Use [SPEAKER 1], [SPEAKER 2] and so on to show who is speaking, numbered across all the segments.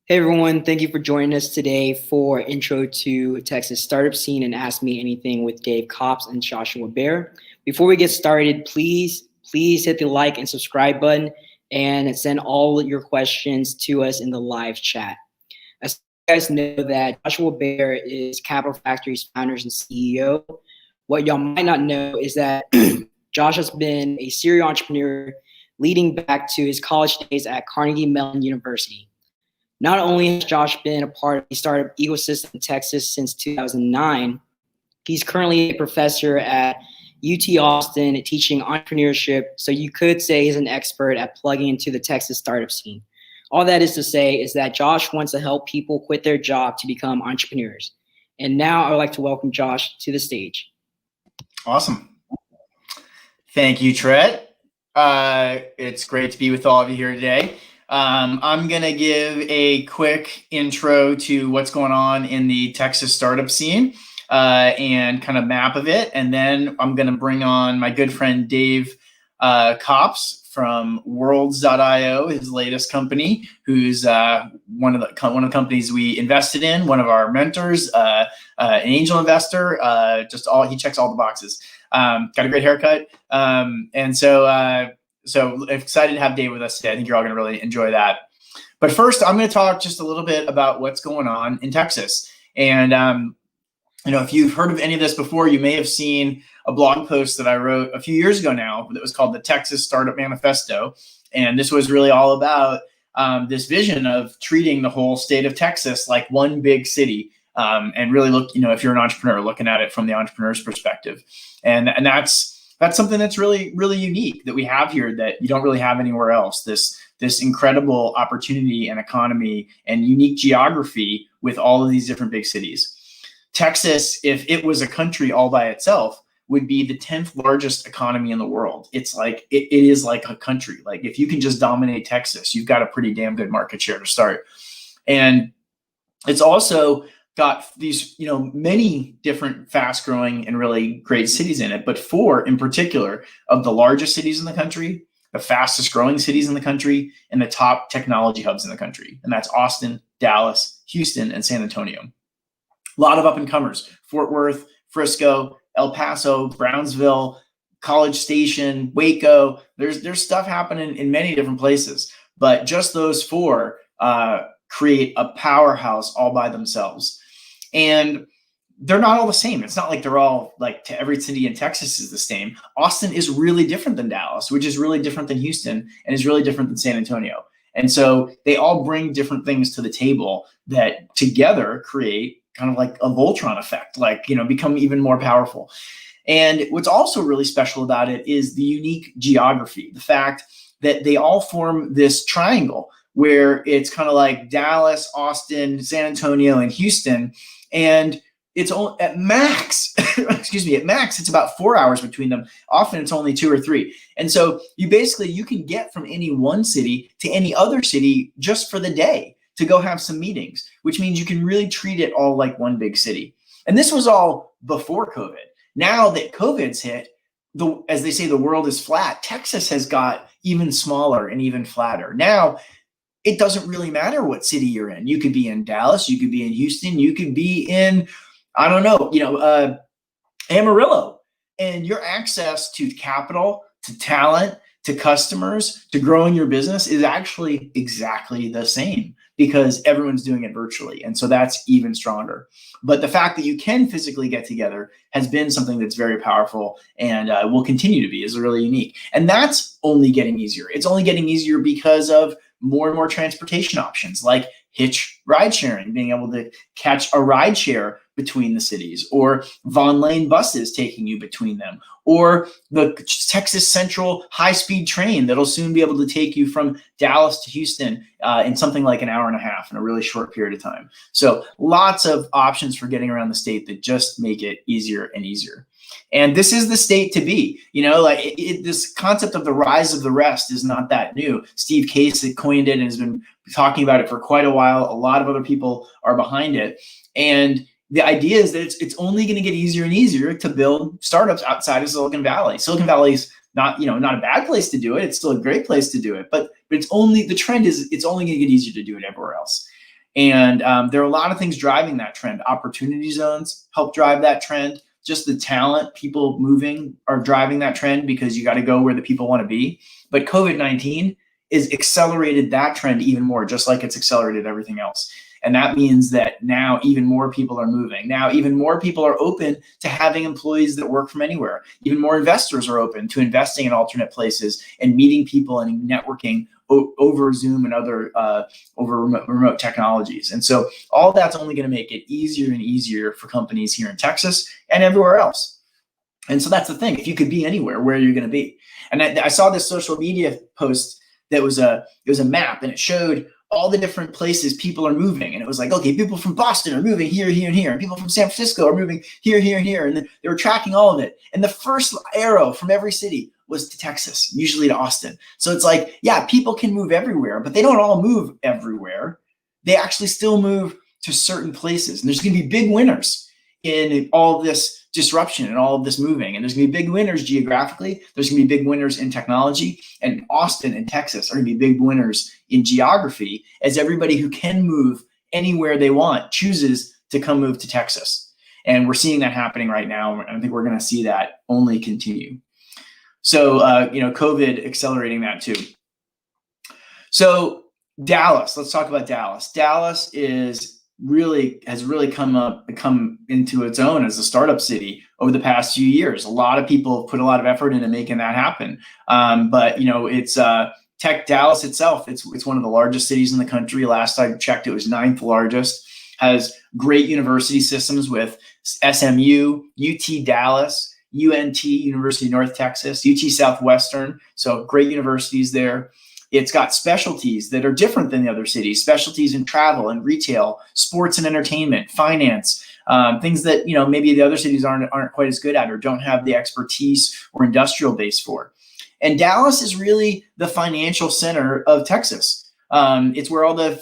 [SPEAKER 1] Hey everyone, thank you for joining us today for Intro to Texas Startup Scene and Ask Me Anything with Dave Copps and Joshua Baer. Before we get started, please hit the like and subscribe button and send all your questions to us in the live chat. As you guys know that Joshua Baer is Capital Factory's founders and CEO. What y'all might not know is that Josh has been a serial entrepreneur leading back to his college days at Carnegie Mellon University. Not only has Josh been a part of the startup ecosystem in Texas since 2009, he's currently a professor at UT Austin teaching entrepreneurship. So you could say he's an expert at plugging into the Texas startup scene. All that is to say is that Josh wants to help people quit their job to become entrepreneurs. And now I would like to welcome Josh to the stage.
[SPEAKER 2] Awesome. Thank you, Tret. It's great to be with all of you here today. I'm going to give a quick intro to what's going on in the Texas startup scene and kind of map of it. And then I'm going to bring on my good friend Dave Copps from Worlds.io, his latest company, who's one of the companies we invested in, one of our mentors, an angel investor. He checks all the boxes. Got a great haircut. So excited to have Dave with us today. I think you're all going to really enjoy that. But first, I'm going to talk just a little bit about what's going on in Texas. And, if you've heard of any of this before, you may have seen a blog post that I wrote a few years ago now that was called the Texas Startup Manifesto. And this was really all about this vision of treating the whole state of Texas like one big city. And really look, if you're an entrepreneur, looking at it from the entrepreneur's perspective. And that's something that's really, really unique that we have here that you don't really have anywhere else. This incredible opportunity and economy and unique geography with all of these different big cities. Texas, if it was a country all by itself, would be the 10th largest economy in the world. It's like, it is like a country. Like if you can just dominate Texas, you've got a pretty damn good market share to start. And it's also got these, many different fast growing and really great cities in it, but 4 in particular of the largest cities in the country, the fastest growing cities in the country, and the top technology hubs in the country. And that's Austin, Dallas, Houston, and San Antonio. A lot of up and comers: Fort Worth, Frisco, El Paso, Brownsville, College Station, Waco. There's stuff happening in many different places, but just those 4 create a powerhouse all by themselves. And they're not all the same. It's not like they're all like to every city in Texas is the same. Austin is really different than Dallas, which is really different than Houston, and is really different than San Antonio. And so they all bring different things to the table that together create kind of like a Voltron effect, become even more powerful. And what's also really special about it is the unique geography, the fact that they all form this triangle where it's kind of like Dallas, Austin, San Antonio, and Houston. And it's only at max, it's about 4 hours between them. Often it's only 2 or 3. And so you can get from any one city to any other city just for the day to go have some meetings, which means you can really treat it all like one big city. And this was all before COVID. Now that COVID's hit, as they say, the world is flat. Texas has got even smaller and even flatter. Now, it doesn't really matter what city you're in. You could be in Dallas, you could be in Houston, you could be in, Amarillo. And your access to capital, to talent, to customers, to growing your business is actually exactly the same because everyone's doing it virtually. And so that's even stronger. But the fact that you can physically get together has been something that's very powerful and will continue to be, is really unique. And that's only getting easier. It's only getting easier because of more and more transportation options like Hitch ride sharing, being able to catch a ride share between the cities, or Von Lane buses taking you between them, or the Texas Central high-speed train that'll soon be able to take you from Dallas to Houston in something like an hour and a half in a really short period of time. So lots of options for getting around the state that just make it easier and easier. And this is the state to be. This concept of the rise of the rest is not that new. Steve Case coined it and has been talking about it for quite a while. A lot of other people are behind it. And the idea is that it's only going to get easier and easier to build startups outside of Silicon Valley. Silicon Valley is not a bad place to do it. It's still a great place to do it. But the trend is it's only going to get easier to do it everywhere else. And there are a lot of things driving that trend. Opportunity zones help drive that trend. Just the talent, people moving are driving that trend because you got to go where the people want to be. But COVID-19 is accelerated that trend even more, just like it's accelerated everything else. And that means that now even more people are moving. Now even more people are open to having employees that work from anywhere. Even more investors are open to investing in alternate places and meeting people and networking over Zoom and other over remote technologies. And so all that's only going to make it easier and easier for companies here in Texas and everywhere else. And so that's the thing. If you could be anywhere, where are you going to be? And I saw this social media post that was it was a map, and it showed all the different places people are moving. And it was like, okay, people from Boston are moving here, here, and here. And people from San Francisco are moving here, here, and here. And then they were tracking all of it. And the first arrow from every city was to Texas, usually to Austin. So it's like, yeah, people can move everywhere, but they don't all move everywhere. They actually still move to certain places. And there's going to be big winners in all of this disruption and all of this moving. And there's going to be big winners geographically. There's going to be big winners in technology. And Austin and Texas are going to be big winners in geography, as everybody who can move anywhere they want chooses to come move to Texas. And we're seeing that happening right now. And I think we're going to see that only continue. So, COVID accelerating that too. So Dallas, let's talk about Dallas. Dallas has really come into its own as a startup city over the past few years. A lot of people have put a lot of effort into making that happen. But it's Dallas itself. It's one of the largest cities in the country. Last I checked, it was 9th largest. Has great university systems with SMU, UT Dallas, UNT, University of North Texas, UT Southwestern. So great universities there. It's got specialties that are different than the other cities, specialties in travel and retail, sports and entertainment, finance, things that maybe the other cities aren't quite as good at or don't have the expertise or industrial base for. And Dallas is really the financial center of Texas. It's where all the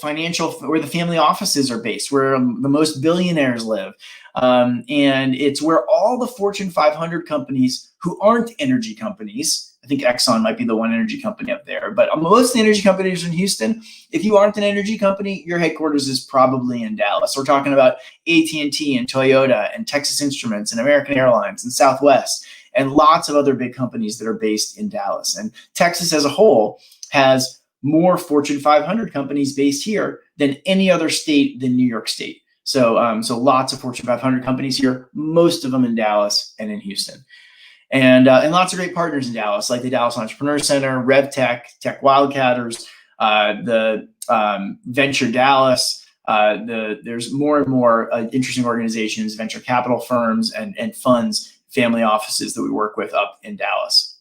[SPEAKER 2] where the family offices are based, where the most billionaires live. And it's where all the Fortune 500 companies who aren't energy companies, I think Exxon might be the one energy company up there, but most of the energy companies in Houston, if you aren't an energy company, your headquarters is probably in Dallas. We're talking about AT&T and Toyota and Texas Instruments and American Airlines and Southwest and lots of other big companies that are based in Dallas. And Texas as a whole has more Fortune 500 companies based here than any other state than New York State. So lots of Fortune 500 companies here, most of them in Dallas and in Houston. And lots of great partners in Dallas, like the Dallas Entrepreneur Center, RevTech, Tech Wildcatters, the Venture Dallas. There's more and more interesting organizations, venture capital firms, and funds, family offices that we work with up in Dallas.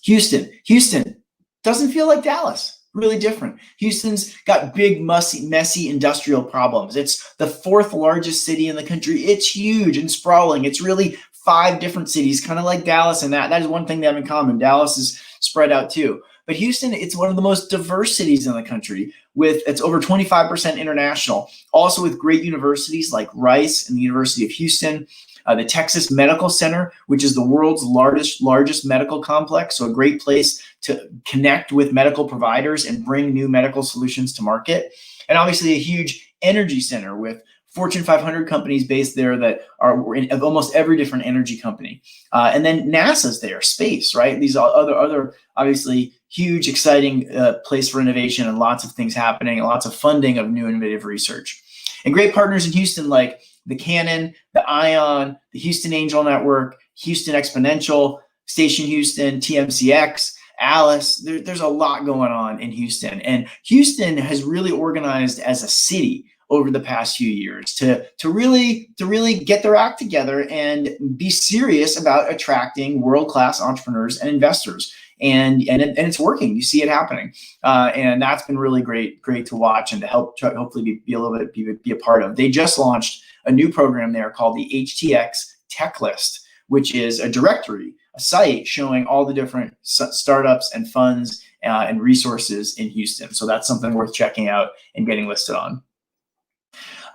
[SPEAKER 2] Houston doesn't feel like Dallas. Really different. Houston's got big, messy industrial problems. It's the 4th largest city in the country. It's huge and sprawling. It's really 5 different cities, kind of like Dallas, and that is one thing they have in common. Dallas is spread out too. But Houston, it's one of the most diverse cities in the country. It's over 25% international. Also with great universities like Rice and the University of Houston, the Texas Medical Center, which is the world's largest medical complex. So a great place to connect with medical providers and bring new medical solutions to market. And obviously a huge energy center with Fortune 500 companies based there that are in almost every different energy company. And then NASA's there, space, right? These are other obviously huge, exciting place for innovation and lots of things happening and lots of funding of new innovative research. And great partners in Houston like the Canon, the Ion, the Houston Angel Network, Houston Exponential, Station Houston, TMCX, Alice. There's a lot going on in Houston. And Houston has really organized as a city over the past few years to really get their act together and be serious about attracting world-class entrepreneurs and investors. And it's working. You see it happening, and that's been really great to watch and to hopefully be a little bit be a part of. They just launched a new program there called the HTX Tech List, which is a directory, a site showing all the different startups and funds and resources in Houston. So that's something worth checking out and getting listed on.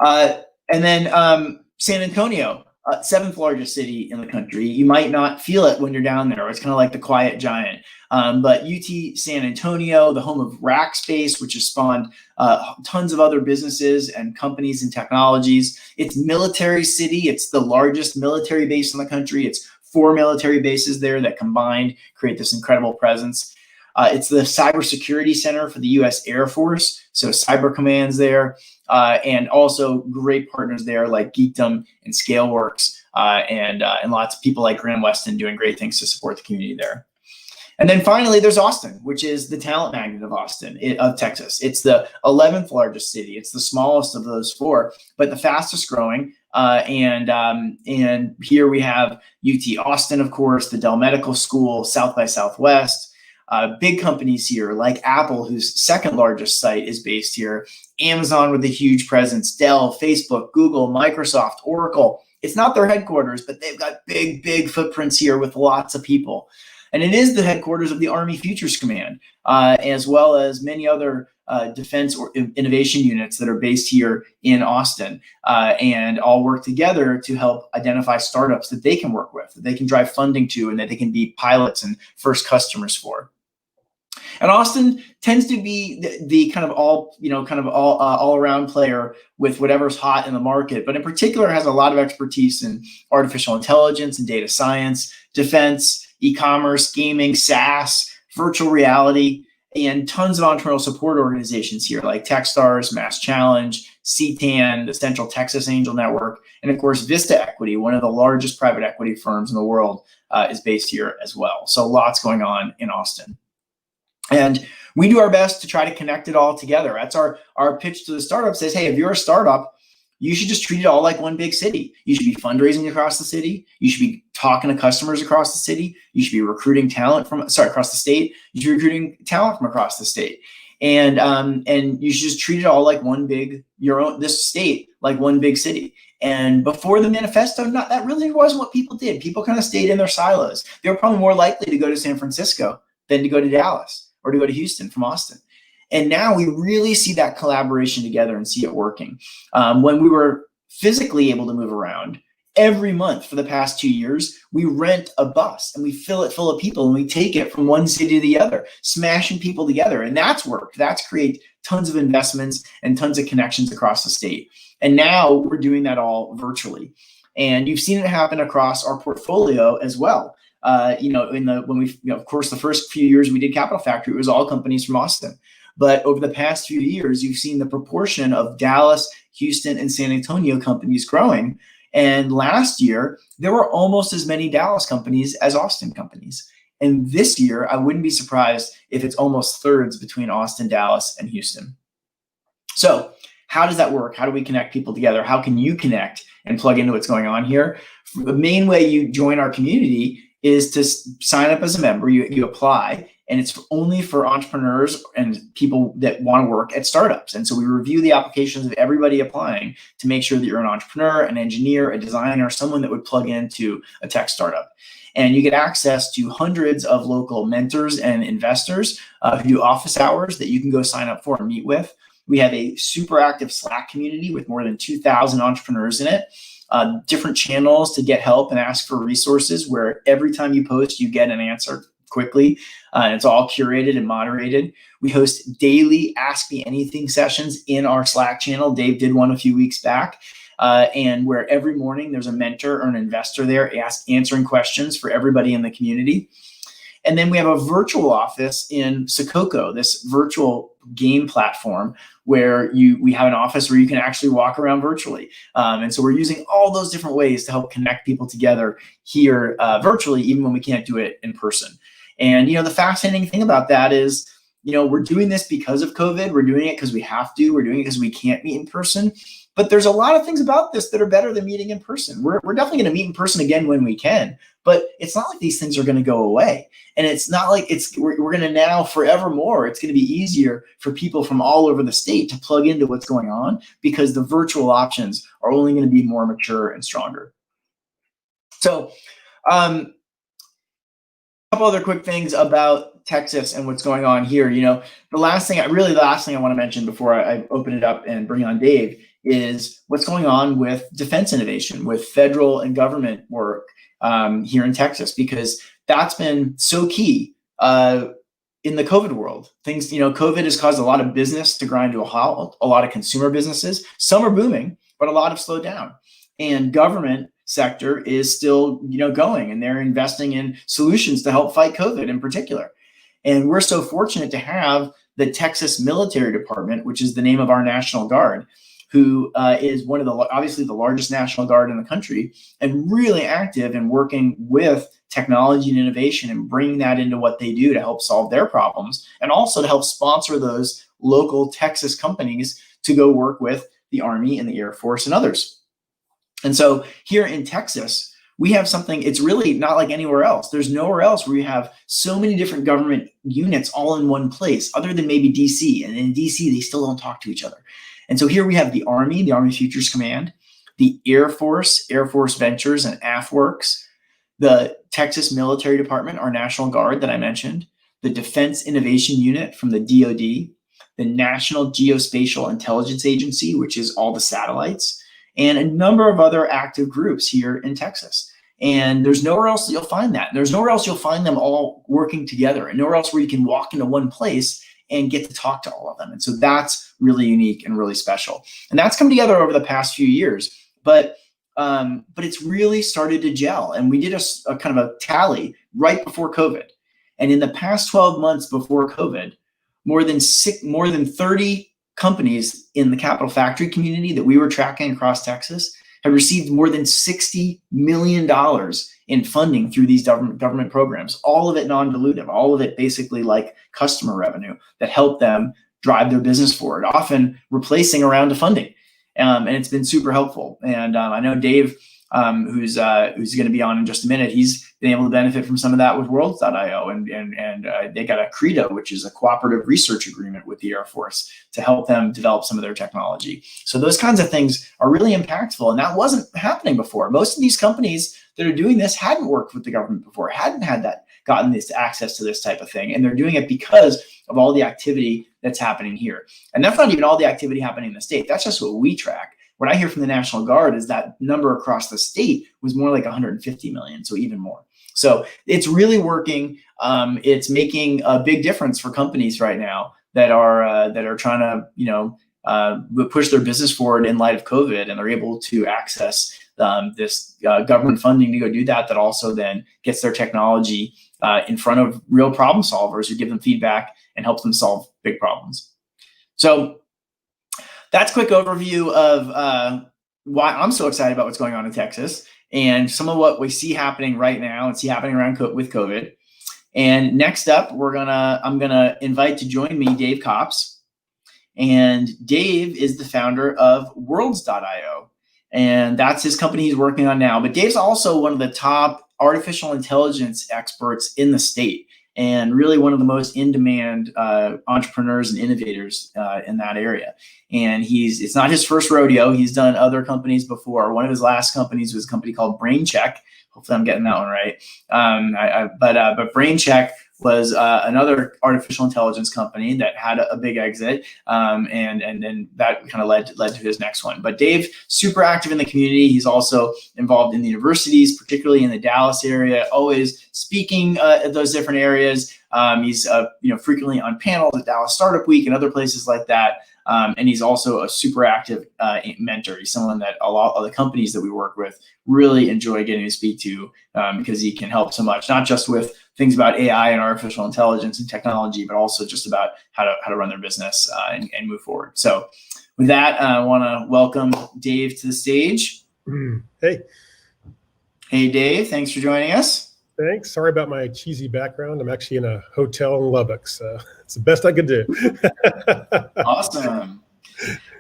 [SPEAKER 2] And then San Antonio. seventh largest city in the country. You might not feel it when you're down there. It's kind of like the quiet giant. But UT San Antonio, the home of Rackspace, which has spawned tons of other businesses and companies and technologies. It's military city. It's the largest military base in the country. It's 4 military bases there that combined create this incredible presence. It's the cybersecurity center for the U.S. Air Force, so cyber commands there, and also great partners there like Geekdom and Scaleworks, and lots of people like Graham Weston doing great things to support the community there. And then finally, there's Austin, which is the talent magnet of Texas. It's the 11th largest city. It's the smallest of those 4, but the fastest growing. And here we have UT Austin, of course, the Dell Medical School, South by Southwest. Big companies here like Apple, whose second largest site is based here, Amazon with a huge presence, Dell, Facebook, Google, Microsoft, Oracle. It's not their headquarters, but they've got big footprints here with lots of people. And it is the headquarters of the Army Futures Command, as well as many other defense or innovation units that are based here in Austin, and all work together to help identify startups that they can work with, that they can drive funding to, and that they can be pilots and first customers for. And Austin tends to be the kind of all around player with whatever's hot in the market, but in particular has a lot of expertise in artificial intelligence and data science, defense, e-commerce, gaming, SaaS, virtual reality, and tons of entrepreneurial support organizations here like Techstars, Mass Challenge, CTAN, the Central Texas Angel Network, and of course Vista Equity, one of the largest private equity firms in the world, is based here as well. So lots going on in Austin. And we do our best to try to connect it all together. That's our pitch to the startup says, hey, if you're a startup, you should just treat it all like one big city. You should be fundraising across the city. You should be talking to customers across the city. You should be recruiting talent across the state. You should be recruiting talent from across the state. And you should just treat it all like this state, like one big city. And before the manifesto, that really wasn't what people did. People kind of stayed in their silos. They were probably more likely to go to San Francisco than to go to Dallas or to go to Houston from Austin. And now we really see that collaboration together and see it working. When we were physically able to move around, every month for the past 2 years, we rent a bus and we fill it full of people and we take it from one city to the other, smashing people together. And that's worked. That's created tons of investments and tons of connections across the state. And now we're doing that all virtually. And you've seen it happen across our portfolio as well. Of course, the first few years we did Capital Factory, it was all companies from Austin. But over the past few years, you've seen the proportion of Dallas, Houston, and San Antonio companies growing. And last year, there were almost as many Dallas companies as Austin companies. And this year, I wouldn't be surprised if it's almost thirds between Austin, Dallas, and Houston. So how does that work? How do we connect people together? How can you connect and plug into what's going on here? The main way you join our community is to sign up as a member. You apply, and it's only for entrepreneurs and people that want to work at startups. And so we review the applications of everybody applying to make sure that you're an entrepreneur, an engineer, a designer, someone that would plug into a tech startup. And you get access to hundreds of local mentors and investors who do office hours that you can go sign up for and meet with. We have a super active Slack community with more than 2,000 entrepreneurs in it. Different channels to get help and ask for resources where every time you post, you get an answer quickly. And it's all curated and moderated. We host daily Ask Me Anything sessions in our Slack channel. Dave did one a few weeks back. And where every morning there's a mentor or an investor there answering questions for everybody in the community. And then we have a virtual office in Sococo, this virtual game platform where we have an office where you can actually walk around virtually. And so we're using all those different ways to help connect people together here virtually, even when we can't do it in person. And, the fascinating thing about that is, we're doing this because of COVID. We're doing it because we have to. We're doing it because we can't meet in person. But there's a lot of things about this that are better than meeting in person. We're definitely going to meet in person again when we can, but it's not like these things are going to go away. And it's not like we're going to now forevermore. It's going to be easier for people from all over the state to plug into what's going on because the virtual options are only going to be more mature and stronger. So a couple other quick things about Texas and what's going on here. The last thing I want to mention before I open it up and bring on Dave is what's going on with defense innovation, with federal and government work here in Texas, because that's been so key in the COVID world. Things, COVID has caused a lot of business to grind to a halt, a lot of consumer businesses. Some are booming, but a lot have slowed down. And government sector is still, going, and they're investing in solutions to help fight COVID in particular. And we're so fortunate to have the Texas Military Department, which is the name of our National Guard, who is one of obviously the largest National Guard in the country, and really active in working with technology and innovation and bringing that into what they do to help solve their problems, and also to help sponsor those local Texas companies to go work with the Army and the Air Force and others. And so here in Texas, we have something, it's really not like anywhere else. There's nowhere else where you have so many different government units all in one place, other than maybe DC. And in DC, they still don't talk to each other. And so here we have the Army Futures Command, the Air Force Ventures and AFWorks, the Texas Military Department, our National Guard that I mentioned, the Defense Innovation Unit from the DoD, the National Geospatial Intelligence Agency, which is all the satellites, and a number of other active groups here in Texas. And there's nowhere else that you'll find that. There's nowhere else you'll find them all working together, and nowhere else where you can walk into one place and get to talk to all of them. And so that's really unique and really special. And that's come together over the past few years, but it's really started to gel. And we did a kind of a tally right before COVID. And in the past 12 months before COVID, more than 30 companies in the Capital Factory community that we were tracking across Texas have received more than $60 million in funding through these government programs, all of it non-dilutive, all of it basically like customer revenue that help them drive their business forward, often replacing a round of funding. And it's been super helpful. And I know Dave, who's going to be on in just a minute, he's been able to benefit from some of that with Worlds.io, and they got a CREDO, which is a cooperative research agreement with the Air Force to help them develop some of their technology. So those kinds of things are really impactful, and that wasn't happening before. Most of these companies that are doing this hadn't worked with the government before, hadn't gotten this access to this type of thing, and they're doing it because of all the activity that's happening here. And that's not even all the activity happening in the state. That's just what we track. What I hear from the National Guard is that number across the state was more like 150 million, so even more. So it's really working. It's making a big difference for companies right now that are trying to push their business forward in light of COVID, and they're able to access this government funding to go do that. That also then gets their technology in front of real problem solvers who give them feedback and helps them solve big problems. So that's a quick overview of why I'm so excited about what's going on in Texas and some of what we see happening right now and see happening around with COVID. And next up, I'm gonna invite to join me Dave Copps. And Dave is the founder of Worlds.io. And that's his company he's working on now. But Dave's also one of the top artificial intelligence experts in the state, and really one of the most in-demand entrepreneurs and innovators in that area. And it's not his first rodeo. He's done other companies before. One of his last companies was a company called BrainCheck. Hopefully I'm getting that one right. But BrainCheck was another artificial intelligence company that had a big exit, and then that kind of led to his next one. But Dave, super active in the community. He's also involved in the universities, particularly in the Dallas area, always speaking at those different areas. He's frequently on panels at Dallas Startup Week and other places like that. And he's also a super active mentor. He's someone that a lot of the companies that we work with really enjoy getting to speak to, because he can help so much, not just with things about AI and artificial intelligence and technology, but also just about how to run their business and move forward. So with that, I want to welcome Dave to the stage.
[SPEAKER 3] Hey.
[SPEAKER 2] Hey, Dave. Thanks for joining us.
[SPEAKER 3] Thanks. Sorry about my cheesy background. I'm actually in a hotel in Lubbock, so it's the best I could do.
[SPEAKER 2] Awesome.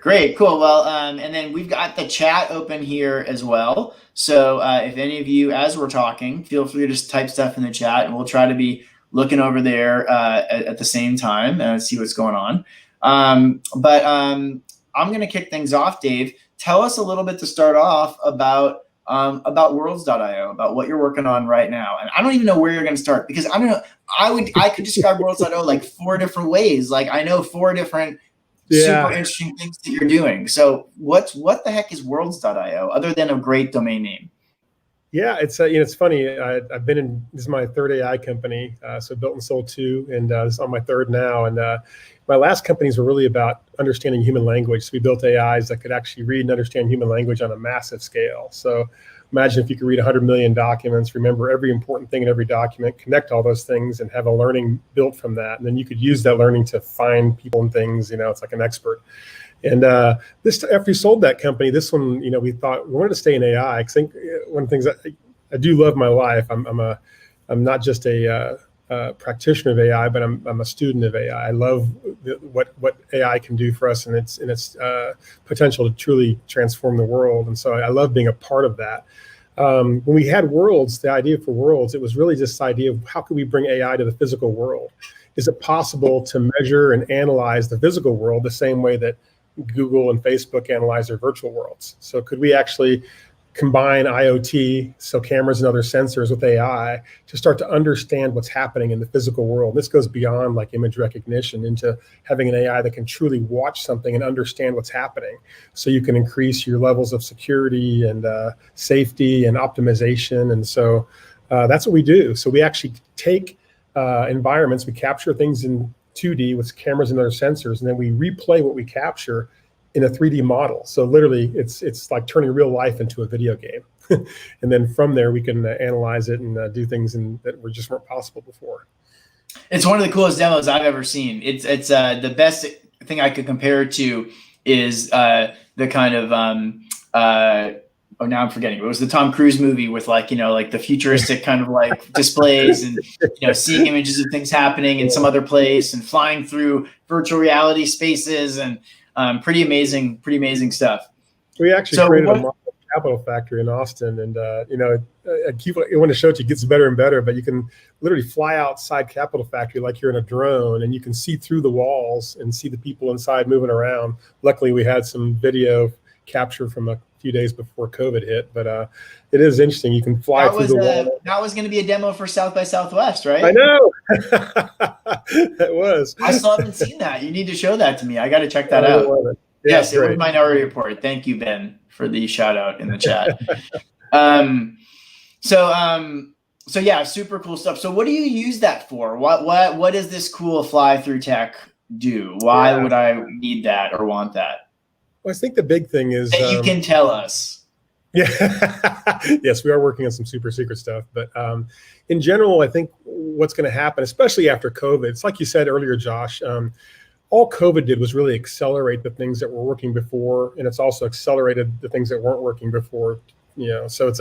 [SPEAKER 2] Great, cool. Well, and then we've got the chat open here as well. So if any of you, as we're talking, feel free to just type stuff in the chat, and we'll try to be looking over there at the same time and see what's going on. But I'm going to kick things off, Dave. Tell us a little bit to start off about Worlds.io, about what you're working on right now. And I don't even know where you're going to start, because I don't know. I could describe Worlds.io like 4 different ways. Like I know 4 different super interesting things that you're doing. So what the heck is worlds.io other than a great domain name?
[SPEAKER 3] Yeah, it's it's funny. I've been in, this is my third AI company, so built and sold two, and this is on my third now. And my last companies were really about understanding human language. So we built AIs that could actually read and understand human language on a massive scale. So imagine if you could read 100 million documents, remember every important thing in every document, connect all those things, and have a learning built from that. And then you could use that learning to find people and things. It's like an expert. And this, after we sold that company, this one, we thought we wanted to stay in AI. I think one of the things I do love my life. I'm not just a practitioner of AI, but I'm a student of AI. I love what AI can do for us and its potential to truly transform the world. And so I love being a part of that. When we had Worlds, the idea for Worlds, it was really just the idea of how could we bring AI to the physical world? Is it possible to measure and analyze the physical world the same way that Google and Facebook analyze their virtual worlds? So could we actually combine IoT, so cameras and other sensors, with AI to start to understand what's happening in the physical world? This goes beyond like image recognition into having an AI that can truly watch something and understand what's happening. So you can increase your levels of security and safety and optimization. And so that's what we do. So we actually take environments, we capture things in 2D with cameras and other sensors, and then we replay what we capture in a 3D model. So literally, it's like turning real life into a video game. And then from there, we can analyze it and do things that just weren't possible before.
[SPEAKER 2] It's one of the coolest demos I've ever seen. It's the best thing I could compare it to is the kind of oh, now I'm forgetting. It was the Tom Cruise movie with like the futuristic kind of like displays and seeing images of things happening in some other place and flying through virtual reality spaces and pretty amazing stuff.
[SPEAKER 3] We actually created a model capital factory in Austin, and I want to show it to you. It gets better and better, but you can literally fly outside Capital Factory like you're in a drone, and you can see through the walls and see the people inside moving around. Luckily, we had some video capture from a few days before COVID hit, but it is interesting. You can fly through the wall.
[SPEAKER 2] That was going to be a demo for South by Southwest, right?
[SPEAKER 3] I know. It was.
[SPEAKER 2] I still haven't seen that. You need to show that to me. I got to check that out. Yes, it was Minority Report. Thank you, Ben, for the shout out in the chat. So yeah, super cool stuff. So what do you use that for? What does this cool fly through tech do? Why would I need that or want that?
[SPEAKER 3] Well, I think the big thing is
[SPEAKER 2] that you can tell us.
[SPEAKER 3] Yeah. Yes, we are working on some super secret stuff. But in general, I think what's going to happen, especially after COVID, it's like you said earlier, Josh, all COVID did was really accelerate the things that were working before, and it's also accelerated the things that weren't working before. So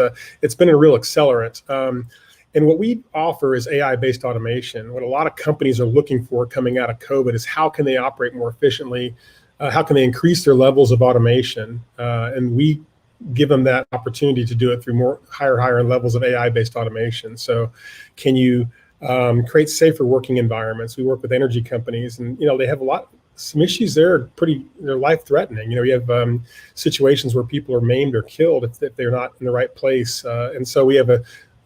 [SPEAKER 3] it's been a real accelerant. And what we offer is AI-based automation. What a lot of companies are looking for coming out of COVID is how can they operate more efficiently? How can they increase their levels of automation? And we give them that opportunity to do it through higher levels of AI-based automation. So can you create safer working environments? We work with energy companies, and they have some issues there they're life-threatening. You have situations where people are maimed or killed if they're not in the right place. And so we have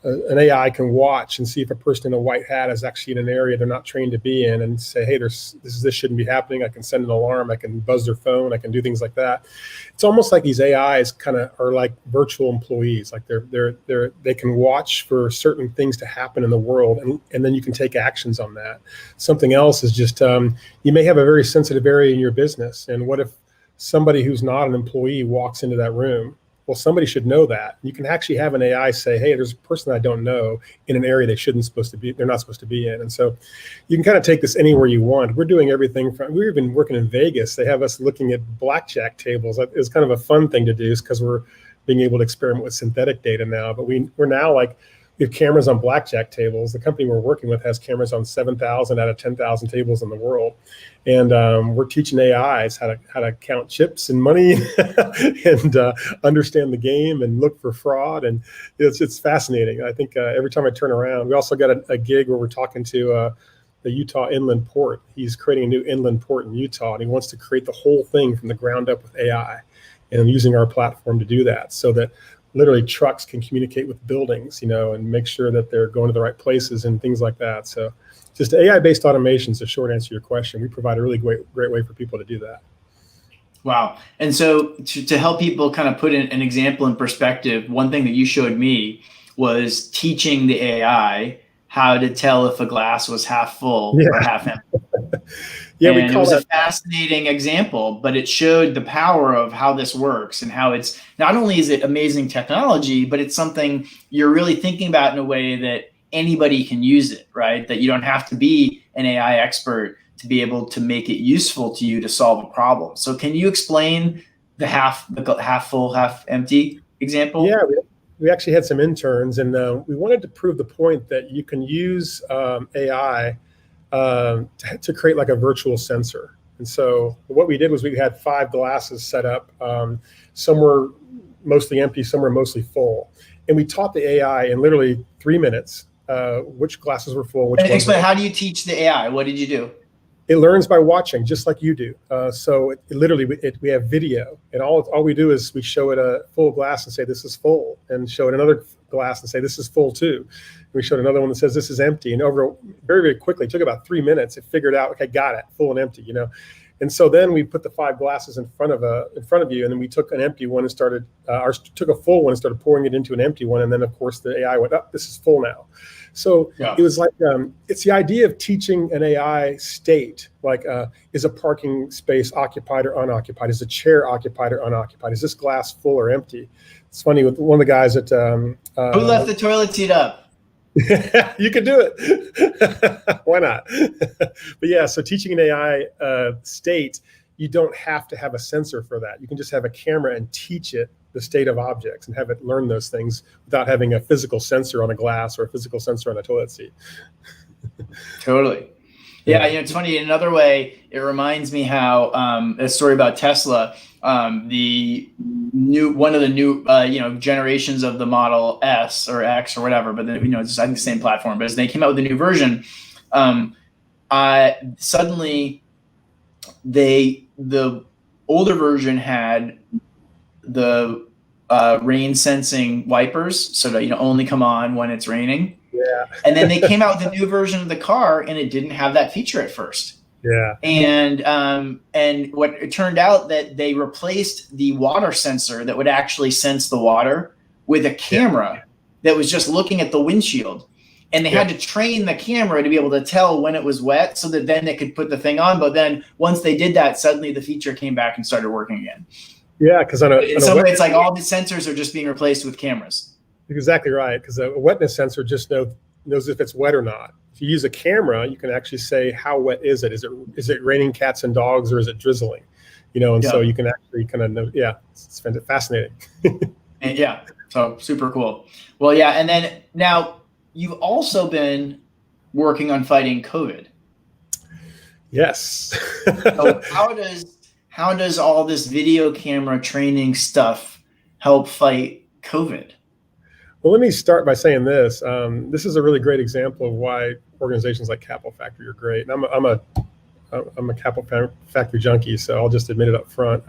[SPEAKER 3] an AI can watch and see if a person in a white hat is actually in an area they're not trained to be in, and say, hey, this shouldn't be happening. I can send an alarm. I can buzz their phone. I can do things like that. It's almost like these AIs kind of are like virtual employees. Like they can watch for certain things to happen in the world, and then you can take actions on that. Something else is just you may have a very sensitive area in your business, and what if somebody who's not an employee walks into that room? Well, somebody should know that. You can actually have an AI say, hey, there's a person I don't know in an area they're not supposed to be in. And so you can kind of take this anywhere you want. We're doing everything we've been working in Vegas. They have us looking at blackjack tables. It's kind of a fun thing to do because we're being able to experiment with synthetic data now. But we're now we have cameras on blackjack tables. The company we're working with has cameras on 7,000 out of 10,000 tables in the world. And we're teaching AIs how to count chips and money and understand the game and look for fraud. And it's fascinating. I think every time I turn around, we also got a gig where we're talking to the Utah Inland Port. He's creating a new inland port in Utah, and he wants to create the whole thing from the ground up with AI. And using our platform to do that, so that literally trucks can communicate with buildings, and make sure that they're going to the right places and things like that. So just AI-based automation is a short answer to your question. We provide a really great way for people to do that.
[SPEAKER 2] Wow. And so to help people kind of put an example in perspective, one thing that you showed me was teaching the AI how to tell if a glass was half full or half empty.
[SPEAKER 3] Yeah,
[SPEAKER 2] and it was a fascinating example, but it showed the power of how this works and how it's not only is it amazing technology, but it's something you're really thinking about in a way that anybody can use it, right? That you don't have to be an AI expert to be able to make it useful to you to solve a problem. So can you explain the half full, half empty example?
[SPEAKER 3] Yeah, we actually had some interns, and we wanted to prove the point that you can use AI to create like a virtual sensor. And so what we did was we had 5 glasses set up. Some were mostly empty, some were mostly full. And we taught the AI in literally 3 minutes which glasses were full. Which
[SPEAKER 2] explain, how do you teach the AI? What did you do?
[SPEAKER 3] It learns by watching, just like you do. So we have video, and all we do is we show it a full glass and say this is full, and show it another glass and say this is full too. And we showed another one that says this is empty, and over very, very quickly, it took about 3 minutes. It figured out, okay, got it, full and empty, And so then we put the 5 glasses in front of you, and then we took an empty one and took a full one and started pouring it into an empty one, and then of course the AI went, oh, this is full now. So It was like it's the idea of teaching an AI state, like is a parking space occupied or unoccupied? Is a chair occupied or unoccupied? Is this glass full or empty? It's funny with one of the guys at
[SPEAKER 2] who left the toilet seat up?
[SPEAKER 3] You could do it. Why not? But yeah, so teaching an AI state, you don't have to have a sensor for that. You can just have a camera and teach it the state of objects and have it learn those things without having a physical sensor on a glass or a physical sensor on a toilet seat.
[SPEAKER 2] Totally. Yeah, it's funny. In another way, it reminds me how a story about Tesla, one of the new generations of the Model S or X or whatever, but then it's I think the same platform. But as they came out with a new version, suddenly the older version had the rain sensing wipers, so that only come on when it's raining.
[SPEAKER 3] Yeah.
[SPEAKER 2] And then they came out with a new version of the car, and it didn't have that feature at first.
[SPEAKER 3] Yeah.
[SPEAKER 2] And what it turned out that they replaced the water sensor that would actually sense the water with a camera that was just looking at the windshield. And they had to train the camera to be able to tell when it was wet so that then they could put the thing on. But then once they did that, suddenly the feature came back and started working again.
[SPEAKER 3] Yeah, because
[SPEAKER 2] in some way, it's like all the sensors are just being replaced with cameras.
[SPEAKER 3] Exactly right, because a wetness sensor just knows if it's wet or not. If you use a camera, you can actually say how wet is it? Is it raining cats and dogs, or is it drizzling? So you can actually kind of know. Yeah, it's fascinating.
[SPEAKER 2] Yeah, so super cool. Well, yeah, and then now you've also been working on fighting COVID.
[SPEAKER 3] Yes.
[SPEAKER 2] So how does all this video camera training stuff help fight COVID?
[SPEAKER 3] Well, let me start by saying this. This is a really great example of why organizations like Capital Factory are great. And I'm a Capital Factory junkie, so I'll just admit it up front.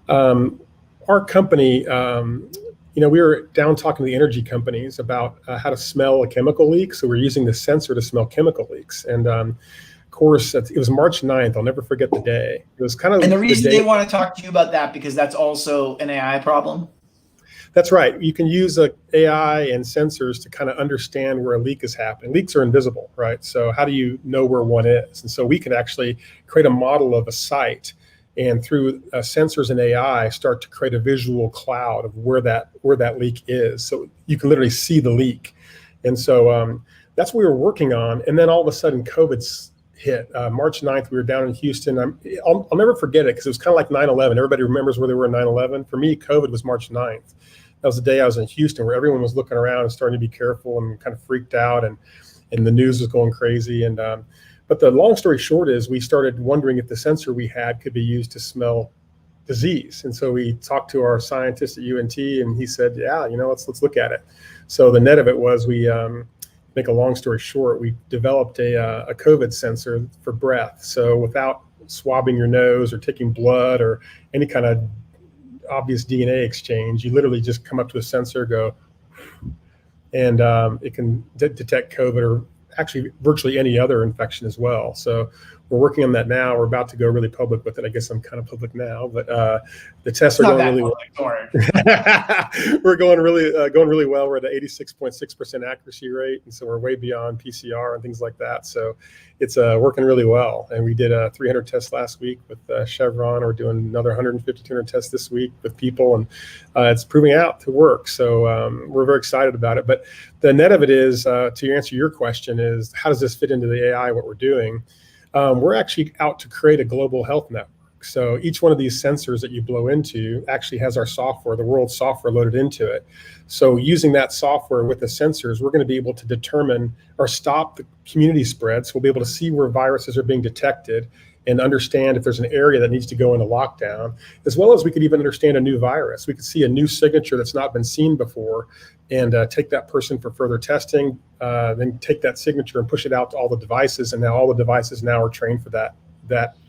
[SPEAKER 3] Our company, we were down talking to the energy companies about how to smell a chemical leak. So we're using the sensor to smell chemical leaks. And of course, it was March 9th. I'll never forget the day. It was kind of.
[SPEAKER 2] And the reason they want to talk to you about that, because that's also an AI problem.
[SPEAKER 3] That's right. You can use AI and sensors to kind of understand where a leak is happening. Leaks are invisible, right? So how do you know where one is? And so we can actually create a model of a site, and through sensors and AI, start to create a visual cloud of where that leak is. So you can literally see the leak. And so that's what we were working on. And then all of a sudden, COVID's hit. March 9th, we were down in Houston. I'll never forget it, because it was kind of like 9/11. Everybody remembers where they were in 9/11. For me, COVID was March 9th. That was the day I was in Houston, where everyone was looking around and starting to be careful and kind of freaked out, and the news was going crazy. And but the long story short is, we started wondering if the sensor we had could be used to smell disease. And so we talked to our scientist at UNT, and he said, yeah, let's look at it. So the net of it was, we make a long story short, we developed a COVID sensor for breath. So without swabbing your nose or taking blood or any kind of obvious DNA exchange. You literally just come up to a sensor, go, and it can detect COVID or actually virtually any other infection as well. So we're working on that now. We're about to go really public with it. I guess I'm kind of public now, but the tests are going really well. We're going really well. We're at an 86.6% accuracy rate, and so we're way beyond PCR and things like that. So it's working really well. And we did 300 tests last week with Chevron. We're doing another 150, 200 tests this week with people, and it's proving out to work. So we're very excited about it. But the net of it is, to answer your question, is how does this fit into the AI, what we're doing? We're actually out to create a global health network. So each one of these sensors that you blow into actually has our software, the world's software loaded into it. So using that software with the sensors, we're going to be able to determine or stop the community spread. So we'll be able to see where viruses are being detected and understand if there's an area that needs to go into lockdown, as well as we could even understand a new virus. We could see a new signature that's not been seen before and take that person for further testing, then take that signature and push it out to all the devices. And now all the devices now are trained for that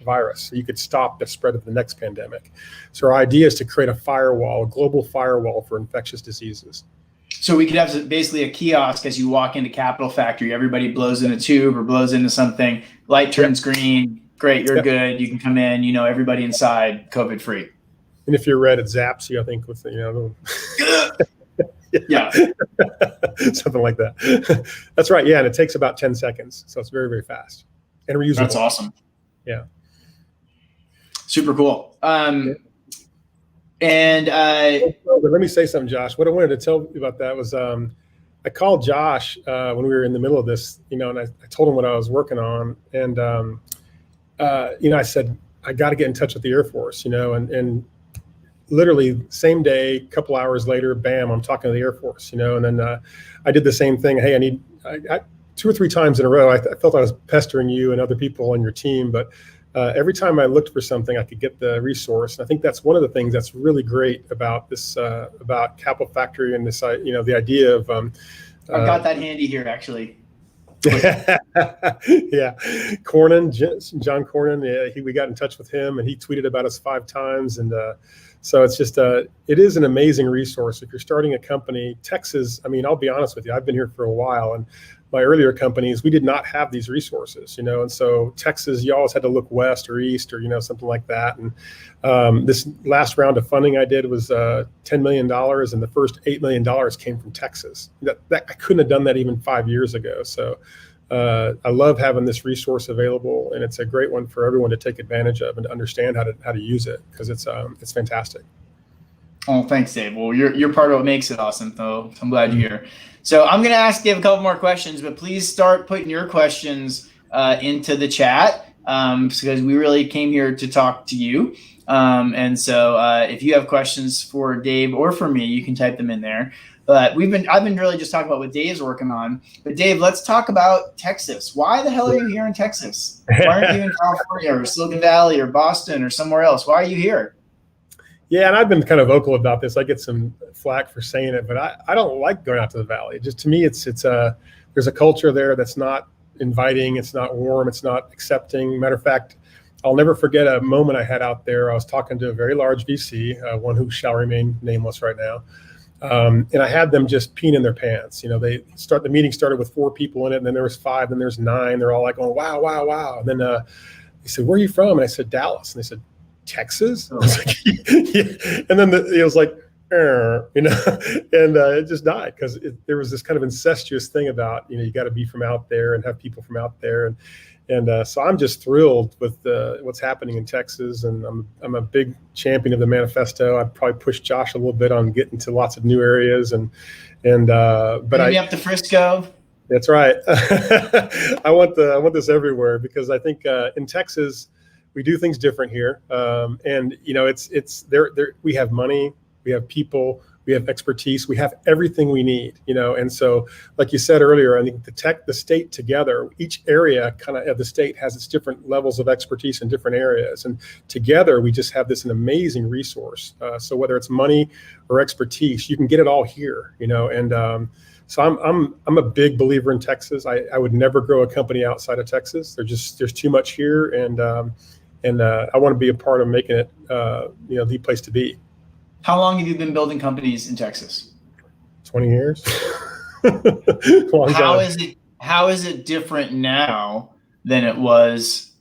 [SPEAKER 3] virus. So you could stop the spread of the next pandemic. So our idea is to create a firewall, a global firewall for infectious diseases.
[SPEAKER 2] So we could have basically a kiosk as you walk into Capital Factory. Everybody blows in a tube or blows into something. Light turns green. Great, you're good. You can come in. You know, everybody inside, COVID free.
[SPEAKER 3] And if you're red, it zaps you. I think with
[SPEAKER 2] yeah,
[SPEAKER 3] something like that. That's right. Yeah, and it takes about 10 seconds, so it's very, very fast and reusable.
[SPEAKER 2] That's awesome.
[SPEAKER 3] Yeah,
[SPEAKER 2] super cool. And
[SPEAKER 3] let me say something, Josh. What I wanted to tell you about that was I called Josh when we were in the middle of this, and I told him what I was working on, and I said I got to get in touch with the Air Force, and literally same day, a couple hours later, bam, I'm talking to the Air Force, and then I did the same thing. Hey, I 2 or 3 times in a row, I felt I was pestering you and other people on your team, but every time I looked for something, I could get the resource. And I think that's one of the things that's really great about this, about Capital Factory and this, the idea of.
[SPEAKER 2] I've got that handy here, actually.
[SPEAKER 3] Yeah, Cornyn, John Cornyn. Yeah, we got in touch with him, and he tweeted about us 5 times. And so it's just it is an amazing resource if you're starting a company. Texas, I mean, I'll be honest with you, I've been here for a while, and my earlier companies, we did not have these resources, and so Texas, you always had to look west or east or something like that. And this last round of funding I did was $10 million, and the first $8 million came from Texas. That I couldn't have done that even 5 years ago. So I love having this resource available, and it's a great one for everyone to take advantage of and to understand how to use it, because it's fantastic.
[SPEAKER 2] Oh, thanks, Dave. Well, you're part of what makes it awesome, though. I'm glad you're here. So I'm going to ask Dave a couple more questions, but please start putting your questions into the chat because we really came here to talk to you. And so if you have questions for Dave or for me, you can type them in there. But I've been really just talking about what Dave's working on. But Dave, let's talk about Texas. Why the hell are you here in Texas? Why aren't you in California or Silicon Valley or Boston or somewhere else? Why are you here?
[SPEAKER 3] Yeah, and I've been kind of vocal about this. I get some flack for saying it, but I don't like going out to the Valley. Just to me, there's a culture there that's not inviting. It's not warm. It's not accepting. Matter of fact, I'll never forget a moment I had out there. I was talking to a very large VC, one who shall remain nameless right now, and I had them just peeing in their pants. The meeting started with 4 people in it, and then there was 5, then there's 9. They're all like, "Oh, wow, wow, wow!" And then they said, "Where are you from?" And I said, "Dallas." And they said, "Texas?" I was like, yeah. And then it was like, and it just died because there was this kind of incestuous thing about, you got to be from out there and have people from out there. And so I'm just thrilled with what's happening in Texas. And I'm a big champion of the Manifesto. I'd probably push Josh a little bit on getting to lots of new areas. But
[SPEAKER 2] maybe up to Frisco.
[SPEAKER 3] That's right. I want this everywhere because I think in Texas, we do things different here, and it's there. We have money, we have people, we have expertise, we have everything we need. And so, like you said earlier, I think the state together, each area kind of the state has its different levels of expertise in different areas, and together we just have an amazing resource. So whether it's money or expertise, you can get it all here. And so I'm a big believer in Texas. I would never grow a company outside of Texas. There's too much here, and I want to be a part of making it, the place to be.
[SPEAKER 2] How long have you been building companies in Texas?
[SPEAKER 3] 20 years.
[SPEAKER 2] How is it different now than it was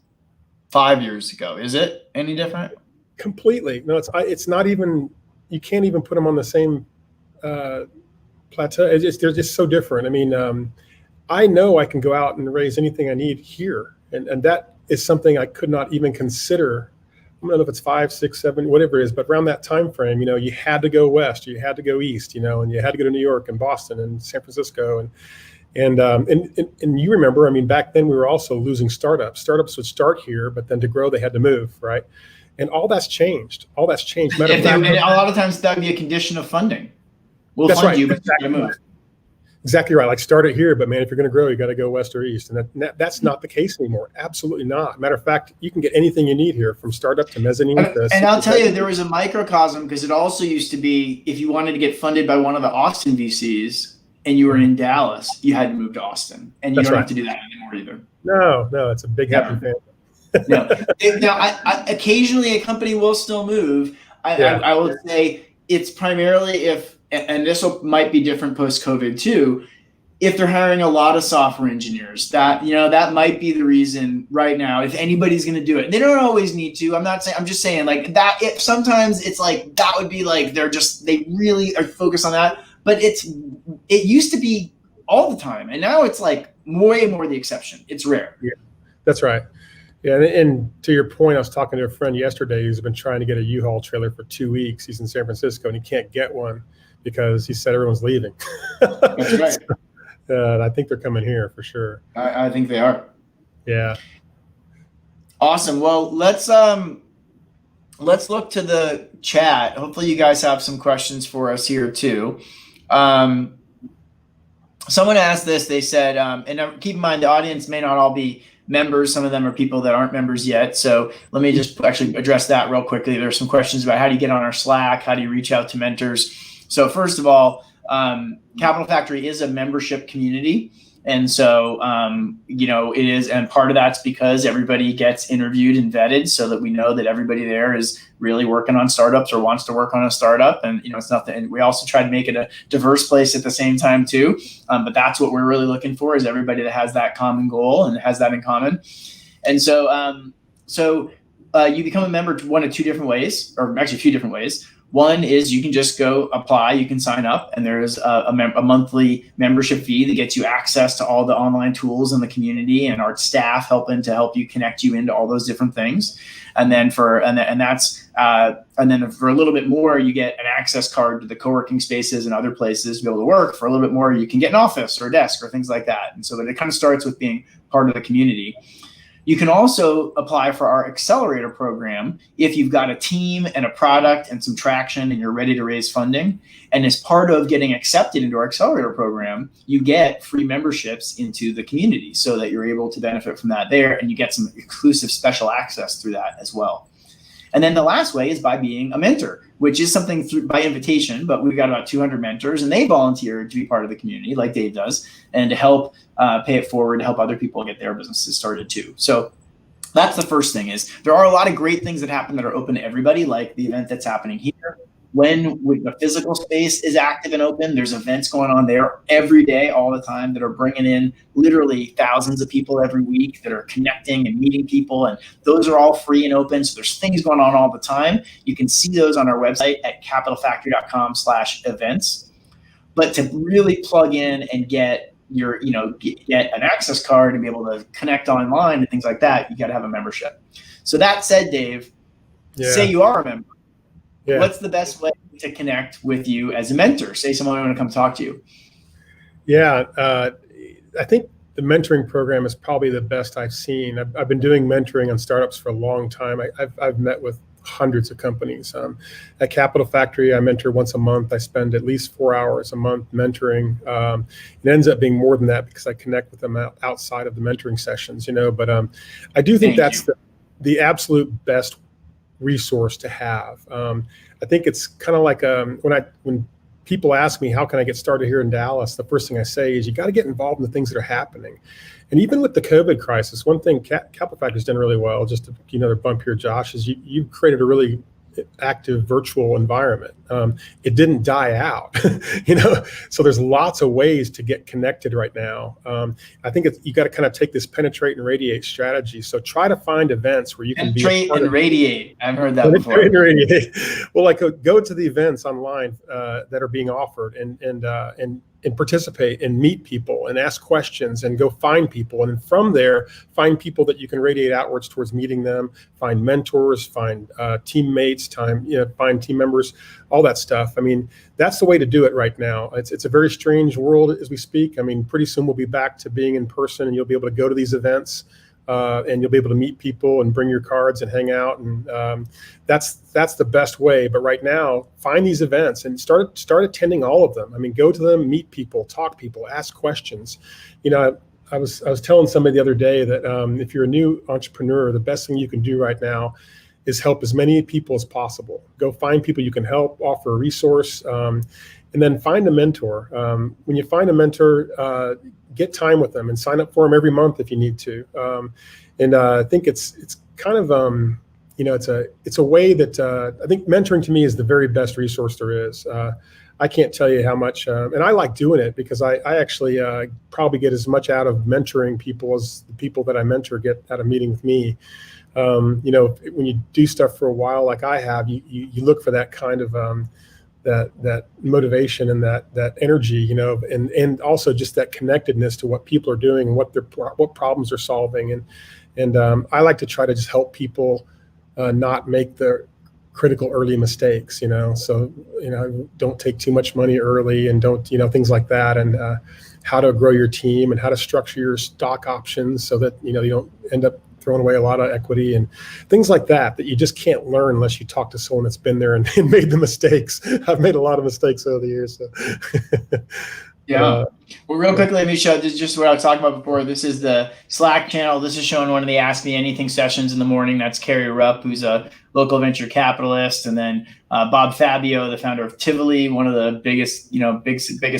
[SPEAKER 2] 5 years ago? Is it any different?
[SPEAKER 3] Completely. No, it's not even, you can't even put them on the same plateau. They're just so different. I mean, I know I can go out and raise anything I need here. And that is something I could not even consider. I don't know if it's 5, 6, 7, whatever it is, but around that time frame, you had to go west, you had to go east, and you had to go to New York and Boston and San Francisco. And you remember, I mean, back then we were also losing startups. Startups would start here, but then to grow, they had to move, right? And all that's changed. All that's changed.
[SPEAKER 2] And a lot of times that would be a condition of funding. We'll fund
[SPEAKER 3] right.
[SPEAKER 2] you, but you got to move.
[SPEAKER 3] Exactly right. Like start it here, but man, if you're going to grow, you got to go west or east. And that's not the case anymore. Absolutely not. Matter of fact, you can get anything you need here from startup to mezzanine.
[SPEAKER 2] And I'll tell you, there was a microcosm because it also used to be if you wanted to get funded by one of the Austin VCs and you were in Dallas, you had to move to Austin. And you don't have to do that anymore either.
[SPEAKER 3] No, it's a big happy family.
[SPEAKER 2] No. Now, I occasionally a company will still move. I will say it's primarily if, and this might be different post-COVID too, if they're hiring a lot of software engineers, that might be the reason right now, if anybody's going to do it. They don't always need to. I'm just saying like that. Sometimes it's like, that would be like, they really are focused on that, but it used to be all the time. And now it's like way more the exception. It's rare.
[SPEAKER 3] Yeah, that's right. Yeah, and to your point, I was talking to a friend yesterday who's been trying to get a U-Haul trailer for 2 weeks. He's in San Francisco and he can't get one because he said everyone's leaving.
[SPEAKER 2] That's right.
[SPEAKER 3] I think they're coming here for sure.
[SPEAKER 2] I think they are.
[SPEAKER 3] Yeah.
[SPEAKER 2] Awesome. Well, let's look to the chat. Hopefully you guys have some questions for us here too. Someone asked this. They said, and keep in mind the audience may not all be members. Some of them are people that aren't members yet. So let me just actually address that real quickly. There's some questions about how do you get on our Slack? How do you reach out to mentors? So first of all, Capital Factory is a membership community. And so, it is, and part of that's because everybody gets interviewed and vetted so that we know that everybody there is really working on startups or wants to work on a startup. And, it's nothing. And we also try to make it a diverse place at the same time too. But that's what we're really looking for is everybody that has that common goal and has that in common. And so, you become a member one of two different ways, or actually a few different ways. One is you can just go apply, you can sign up, and there's a monthly membership fee that gets you access to all the online tools in the community and our staff helping to help you connect you into all those different things. And then for a little bit more, you get an access card to the co-working spaces and other places to be able to work. For a little bit more, you can get an office or a desk or things like that. And so that it kind of starts with being part of the community. You can also apply for our accelerator program if you've got a team and a product and some traction and you're ready to raise funding. And as part of getting accepted into our accelerator program, you get free memberships into the community so that you're able to benefit from that there, and you get some exclusive special access through that as well. And then the last way is by being a mentor, which is something by invitation, but we've got about 200 mentors and they volunteer to be part of the community like Dave does and to help pay it forward, to help other people get their businesses started too. So that's the first thing is there are a lot of great things that happen that are open to everybody, like the event that's happening here. When the physical space is active and open, there's events going on there every day, all the time, that are bringing in literally thousands of people every week that are connecting and meeting people. And those are all free and open. So there's things going on all the time. You can see those on our website at capitalfactory.com/events. But to really plug in and get get an access card and be able to connect online and things like that, you got to have a membership. So that said, Dave, say you are a member. Yeah. What's the best way to connect with you as a mentor? Say someone want to come talk to you.
[SPEAKER 3] Yeah, I think the mentoring program is probably the best I've seen. I've been doing mentoring on startups for a long time. I've met with hundreds of companies. At Capital Factory, I mentor once a month. I spend at least 4 hours a month mentoring. It ends up being more than that because I connect with them outside of the mentoring sessions, But I do think that's the absolute best resource to have. I think it's kind of like when people ask me, how can I get started here in Dallas? The first thing I say is you got to get involved in the things that are happening. And even with the COVID crisis, one thing Capital Factory's done really well, just to give you another bump here, Josh, is you created a really active virtual environment. It didn't die out, so there's lots of ways to get connected right now. I think you got to kind of take this penetrate and radiate strategy. So try to find events where you can
[SPEAKER 2] penetrate and radiate. I've heard that before.
[SPEAKER 3] And radiate. Well, like go to the events online that are being offered and participate and meet people and ask questions and go find people. And then from there, find people that you can radiate outwards towards meeting them, find mentors, find teammates, find team members, all that stuff. I mean, that's the way to do it right now. It's a very strange world as we speak. I mean, pretty soon we'll be back to being in person and you'll be able to go to these events and you'll be able to meet people and bring your cards and hang out. And that's the best way. But right now, find these events and start attending all of them. I mean, go to them, meet people, talk people, ask questions. I was telling somebody the other day that if you're a new entrepreneur, the best thing you can do right now is help as many people as possible. Go find people you can help, offer a resource, and then find a mentor. When you find a mentor, get time with them and sign up for them every month if you need to. I think it's kind of it's a way that I think mentoring to me is the very best resource there is. I can't tell you how much, and I like doing it because I actually probably get as much out of mentoring people as the people that I mentor get out of meeting with me. When you do stuff for a while, like I have, you look for that kind of that motivation and that energy, and also just that connectedness to what people are doing and what problems they're solving, and I like to try to just help people not make the critical early mistakes, so don't take too much money early and don't things like that, and how to grow your team and how to structure your stock options so that you don't end up throwing away a lot of equity and things like that you just can't learn unless you talk to someone that's been there and made the mistakes. I've made a lot of mistakes over the years. So.
[SPEAKER 2] Yeah. Well, real quickly, let me show this is just what I was talking about before. This is the Slack channel. This is showing one of the Ask Me Anything sessions in the morning. That's Carrie Rupp, who's a local venture capitalist. And then Bob Fabio, the founder of Tivoli, one of the biggest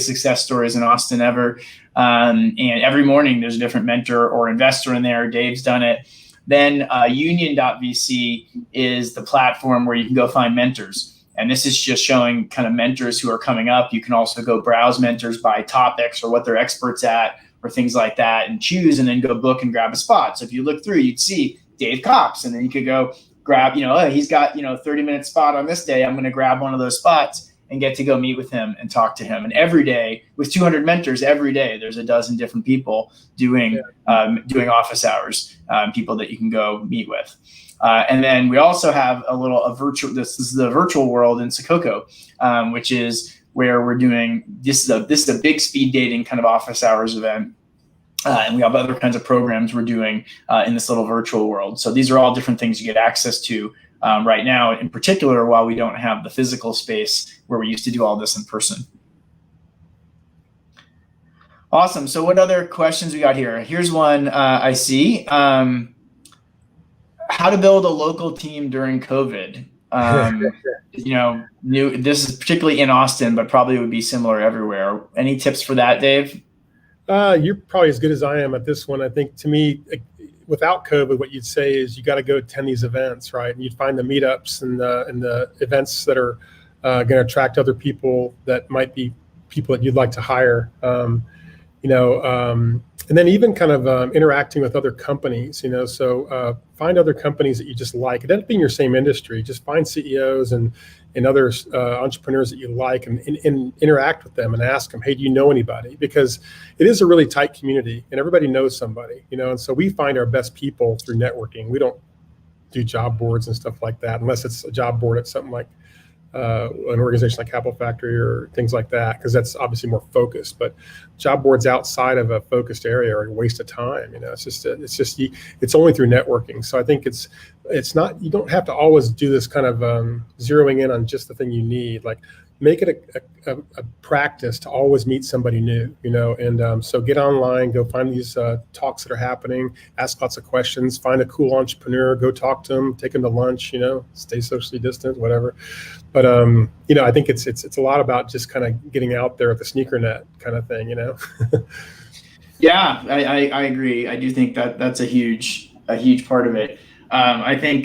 [SPEAKER 2] success stories in Austin ever. And every morning there's a different mentor or investor in there. Dave's done it. Then union.vc is the platform where you can go find mentors. And this is just showing kind of mentors who are coming up. You can also go browse mentors by topics or what they're experts at or things like that and choose and then go book and grab a spot. So if you look through, you'd see Dave Copps and then you could go grab, he's got, 30-minute spot on this day. I'm going to grab one of those spots and get to go meet with him and talk to him. And every day with 200 mentors, every day there's a dozen different people doing office hours, people that you can go meet with. And then we also have this is the virtual world in Secaucus, which is where we're doing, this is a big speed dating kind of office hours event. And we have other kinds of programs we're doing in this little virtual world. So these are all different things you get access to right now, in particular, while we don't have the physical space where we used to do all this in person. Awesome. So what other questions we got here? Here's one I see. How to build a local team during COVID. This is particularly in Austin, but probably would be similar everywhere. Any tips for that, Dave?
[SPEAKER 3] You're probably as good as I am at this one. I think to me, without COVID, what you'd say is you got to go attend these events, right? And you'd find the meetups and the events that are going to attract other people that might be people that you'd like to hire. And then even kind of interacting with other companies, so find other companies that you just like. It doesn't be in your same industry. Just find CEOs and other entrepreneurs that you like and interact with them and ask them, hey, do you know anybody? Because it is a really tight community and everybody knows somebody, and so we find our best people through networking. We don't do job boards and stuff like that unless it's a job board at something like an organization like Capital Factory or things like that, because that's obviously more focused. But job boards outside of a focused area are a waste of time. It's only through networking. So I think it's not, you don't have to always do this kind of zeroing in on just the thing you need. Like make it a practice to always meet somebody new, and so get online, go find these talks that are happening, ask lots of questions, find a cool entrepreneur, go talk to them, take them to lunch, stay socially distant, whatever. But, I think it's a lot about just kind of getting out there at the sneaker net kind of thing,
[SPEAKER 2] Yeah, I agree. I do think that's a huge part of it. I think,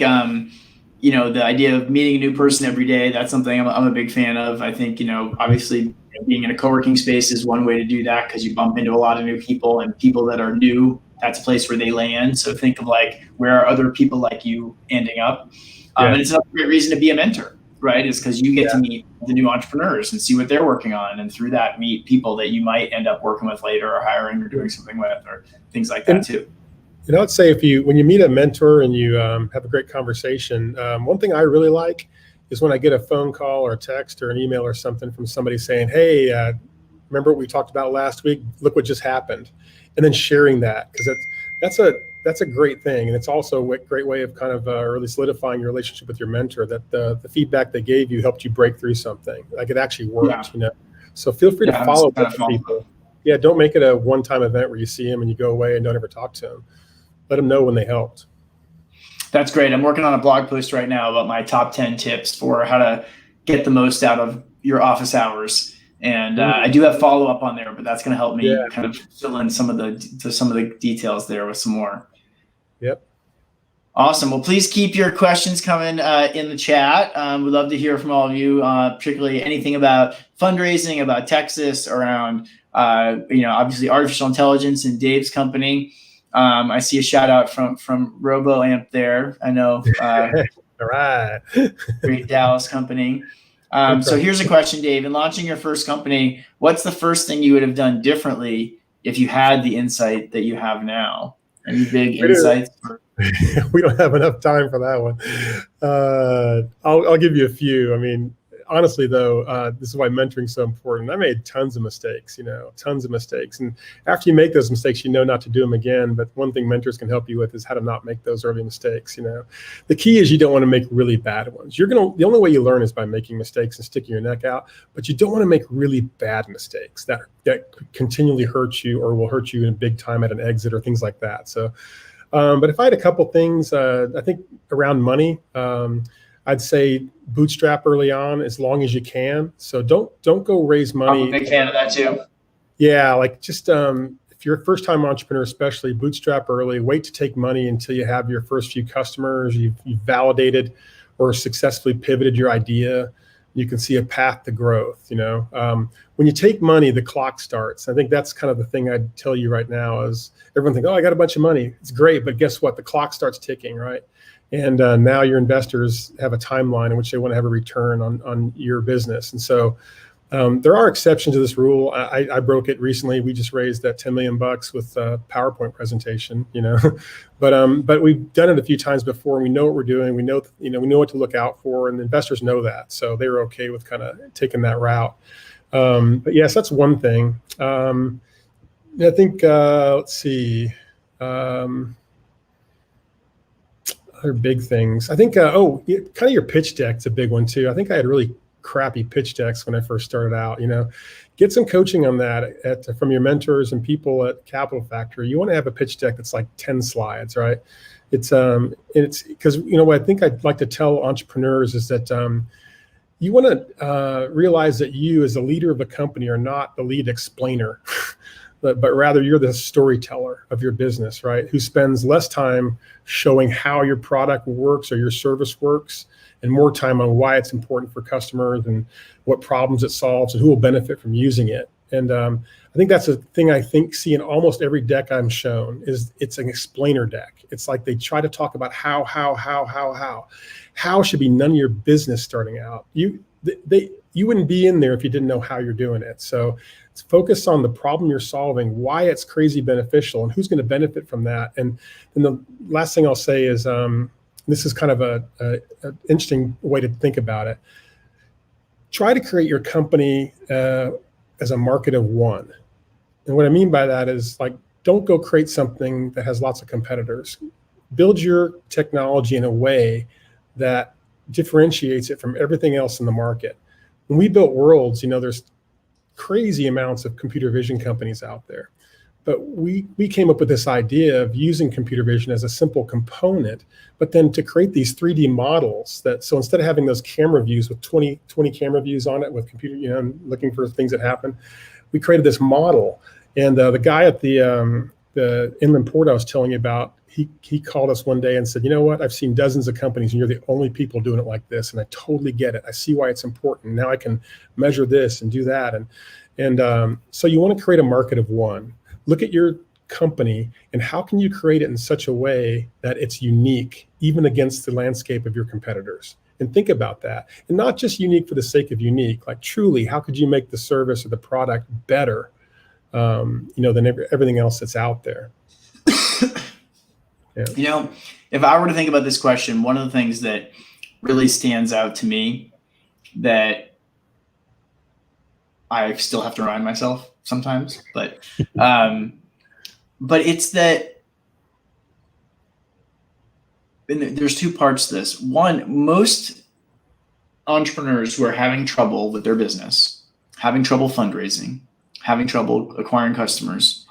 [SPEAKER 2] the idea of meeting a new person every day, that's something I'm a big fan of. I think, obviously being in a co-working space is one way to do that, because you bump into a lot of new people, and people that are new, that's a place where they land. So think of like, where are other people like you ending up? And it's another great reason to be a mentor, right? Is because you get to meet the new entrepreneurs and see what they're working on. And through that, meet people that you might end up working with later, or hiring, or doing something with, or things like that too.
[SPEAKER 3] I'd say when you meet a mentor and you have a great conversation, one thing I really like is when I get a phone call or a text or an email or something from somebody saying, hey, remember what we talked about last week? Look what just happened. And then sharing that, because that's a great thing. And it's also a great way of kind of really solidifying your relationship with your mentor, that the feedback they gave you helped you break through something. Like, it actually worked, So feel free to follow up with people. Yeah, don't make it a one-time event where you see them and you go away and don't ever talk to them. Let them know when they helped.
[SPEAKER 2] That's great. I'm working on a blog post right now about my top 10 tips for how to get the most out of your office hours. And I do have follow-up on there, but that's going to help me kind of fill in some of the details there with some more.
[SPEAKER 3] Yep.
[SPEAKER 2] Awesome. Well, please keep your questions coming in the chat. We'd love to hear from all of you, particularly anything about fundraising, about Texas, around, obviously artificial intelligence in Dave's company. I see a shout out from RoboAmp there. I know.
[SPEAKER 3] All right.
[SPEAKER 2] Great Dallas company. So here's a question, Dave. In launching your first company, what's the first thing you would have done differently if you had the insight that you have now? Any big insights?
[SPEAKER 3] We don't have enough time for that one. I'll give you a few. I mean, honestly, though, this is why mentoring is so important. I made tons of mistakes, And after you make those mistakes, not to do them again. But one thing mentors can help you with is how to not make those early mistakes. The key is you don't want to make really bad ones. The only way you learn is by making mistakes and sticking your neck out. But you don't want to make really bad mistakes that continually hurt you or will hurt you in big time at an exit or things like that. So, but if I had a couple things, I think around money. I'd say bootstrap early on as long as you can. So don't go raise money.
[SPEAKER 2] I'm a big fan of that too.
[SPEAKER 3] Yeah, like just if you're a first-time entrepreneur, especially, bootstrap early. Wait to take money until you have your first few customers. You've validated or successfully pivoted your idea. You can see a path to growth. When you take money, the clock starts. I think that's kind of the thing I'd tell you right now is everyone thinks, oh, I got a bunch of money. It's great, but guess what? The clock starts ticking, right? And now your investors have a timeline in which they want to have a return on your business. And so there are exceptions to this rule. I broke it recently. We just raised that $10 million with a PowerPoint presentation, but we've done it a few times before. And we know what we're doing. We know, we know what to look out for, and the investors know that. So they were okay with kind of taking that route. But yes, that's one thing. I think, let's see. Other big things. I think, kind of your pitch deck's a big one too. I think I had really crappy pitch decks when I first started out. Get some coaching on that from your mentors and people at Capital Factory. You want to have a pitch deck that's like 10 slides, right? It's because what I think I'd like to tell entrepreneurs is that you want to realize that you as a leader of the company are not the lead explainer. But rather you're the storyteller of your business, right? Who spends less time showing how your product works or your service works and more time on why it's important for customers and what problems it solves and who will benefit from using it. And I think that's a thing I see in almost every deck I'm shown is it's an explainer deck. It's like they try to talk about how. How should be none of your business starting out. You wouldn't be in there if you didn't know how you're doing it. So it's focused on the problem you're solving, why it's crazy beneficial, and who's going to benefit from that. And then the last thing I'll say is this is kind of an interesting way to think about it. Try to create your company as a market of one. And what I mean by that is don't go create something that has lots of competitors. Build your technology in a way that differentiates it from everything else in the market. When we built Worlds, there's crazy amounts of computer vision companies out there. But we came up with this idea of using computer vision as a simple component, but then to create these 3D models so instead of having those camera views with 20 camera views on it with computer, looking for things that happen, we created this model. And the guy at the inland port I was telling you about, he called us one day and said, you know what, I've seen dozens of companies and you're the only people doing it like this. And I totally get it. I see why it's important. Now I can measure this and do that. And so you want to create a market of one. Look at your company and how can you create it in such a way that it's unique, even against the landscape of your competitors. And think about that. And not just unique for the sake of unique, like truly, how could you make the service or the product better, than everything else that's out there? Yeah.
[SPEAKER 2] If I were to think about this question, one of the things that really stands out to me that I still have to remind myself sometimes, but it's that there's two parts to this. One, most entrepreneurs who are having trouble with their business, having trouble fundraising, having trouble acquiring customers,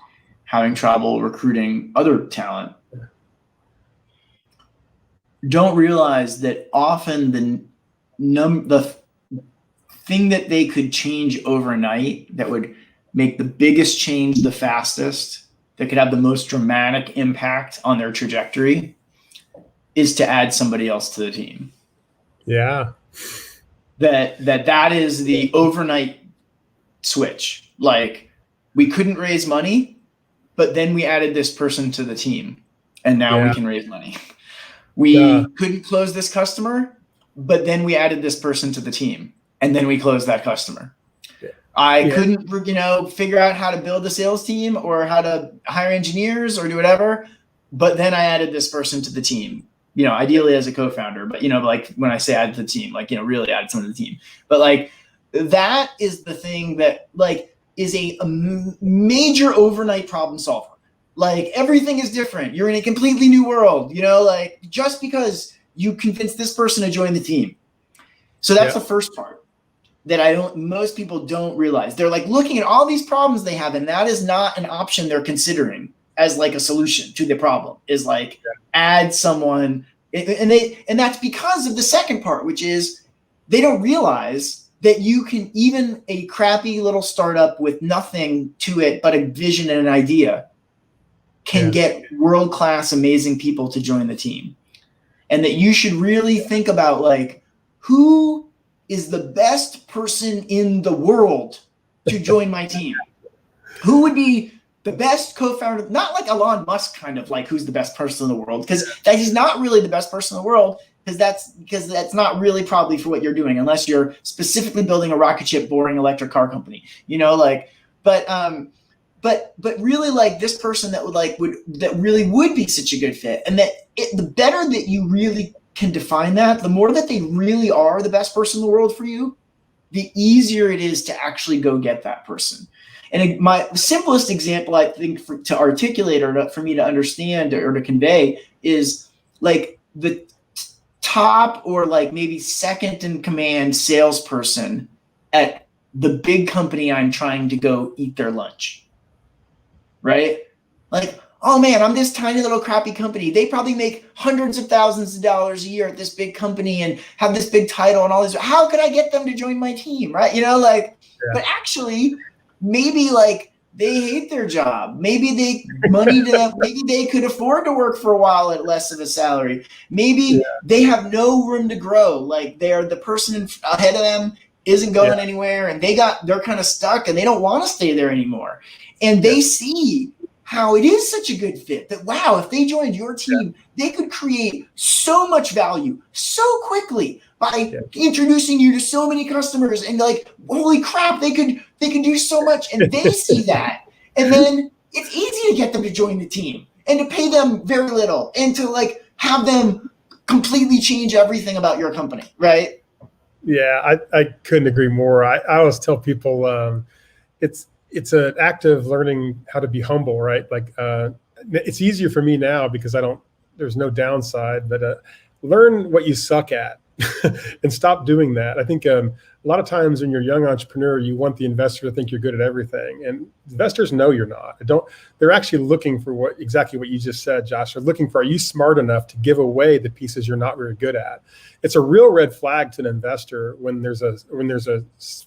[SPEAKER 2] having trouble recruiting other talent, don't realize that often the thing that they could change overnight that would make the biggest change the fastest, that could have the most dramatic impact on their trajectory, is to add somebody else to the team.
[SPEAKER 3] Yeah.
[SPEAKER 2] That is the overnight switch. Like, we couldn't raise money, but then we added this person to the team, and now we can raise money. We couldn't close this customer, but then we added this person to the team, and then we closed that customer. I couldn't, figure out how to build a sales team or how to hire engineers or do whatever, but then I added this person to the team. Ideally as a co-founder, but like when I say add to the team, really add someone to the team. But that is the thing that is a major overnight problem solver. Everything is different. You're in a completely new world, just because you convince this person to join the team. So that's the first part that most people don't realize. They're looking at all these problems they have, and that is not an option they're considering as a solution to the problem, is add someone. And that's because of the second part, which is they don't realize that you can, even a crappy little startup with nothing to it but a vision and an idea, can get world-class, amazing people to join the team. And that you should really think about who is the best person in the world to join my team? Who would be the best co-founder? Not like Elon Musk kind of who's the best person in the world, because he's not really the best person in the world, because that's not really probably for what you're doing, unless you're specifically building a rocket ship boring electric car company, but really this person that really would be such a good fit. And that the better that you really can define that, the more that they really are the best person in the world for you, the easier it is to actually go get that person. And my simplest example, I think, to articulate or for me to understand or to convey is the top or maybe second in command salesperson at the big company I'm trying to go eat their lunch. Right? Oh man, I'm this tiny little crappy company. They probably make hundreds of thousands of dollars a year at this big company and have this big title and all this. How could I get them to join my team? Right? But actually, maybe they hate their job. Maybe maybe they could afford to work for a while at less of a salary. Maybe they have no room to grow. They're the person ahead of them isn't going anywhere, and they're kind of stuck and they don't want to stay there anymore. And they see how it is such a good fit that, wow, if they joined your team, they could create so much value so quickly by introducing you to so many customers, and holy crap, they could do so much. And they see that. And then it's easy to get them to join the team and to pay them very little and to have them completely change everything about your company. Right.
[SPEAKER 3] Yeah, I couldn't agree more. I always tell people it's an act of learning how to be humble, right? It's easier for me now because there's no downside, but learn what you suck at and stop doing that. I think a lot of times when you're a young entrepreneur, you want the investor to think you're good at everything, and investors know you're not. They're actually looking for exactly what you just said, Josh. They're looking for, are you smart enough to give away the pieces you're not very good at? It's a real red flag to an investor when there's a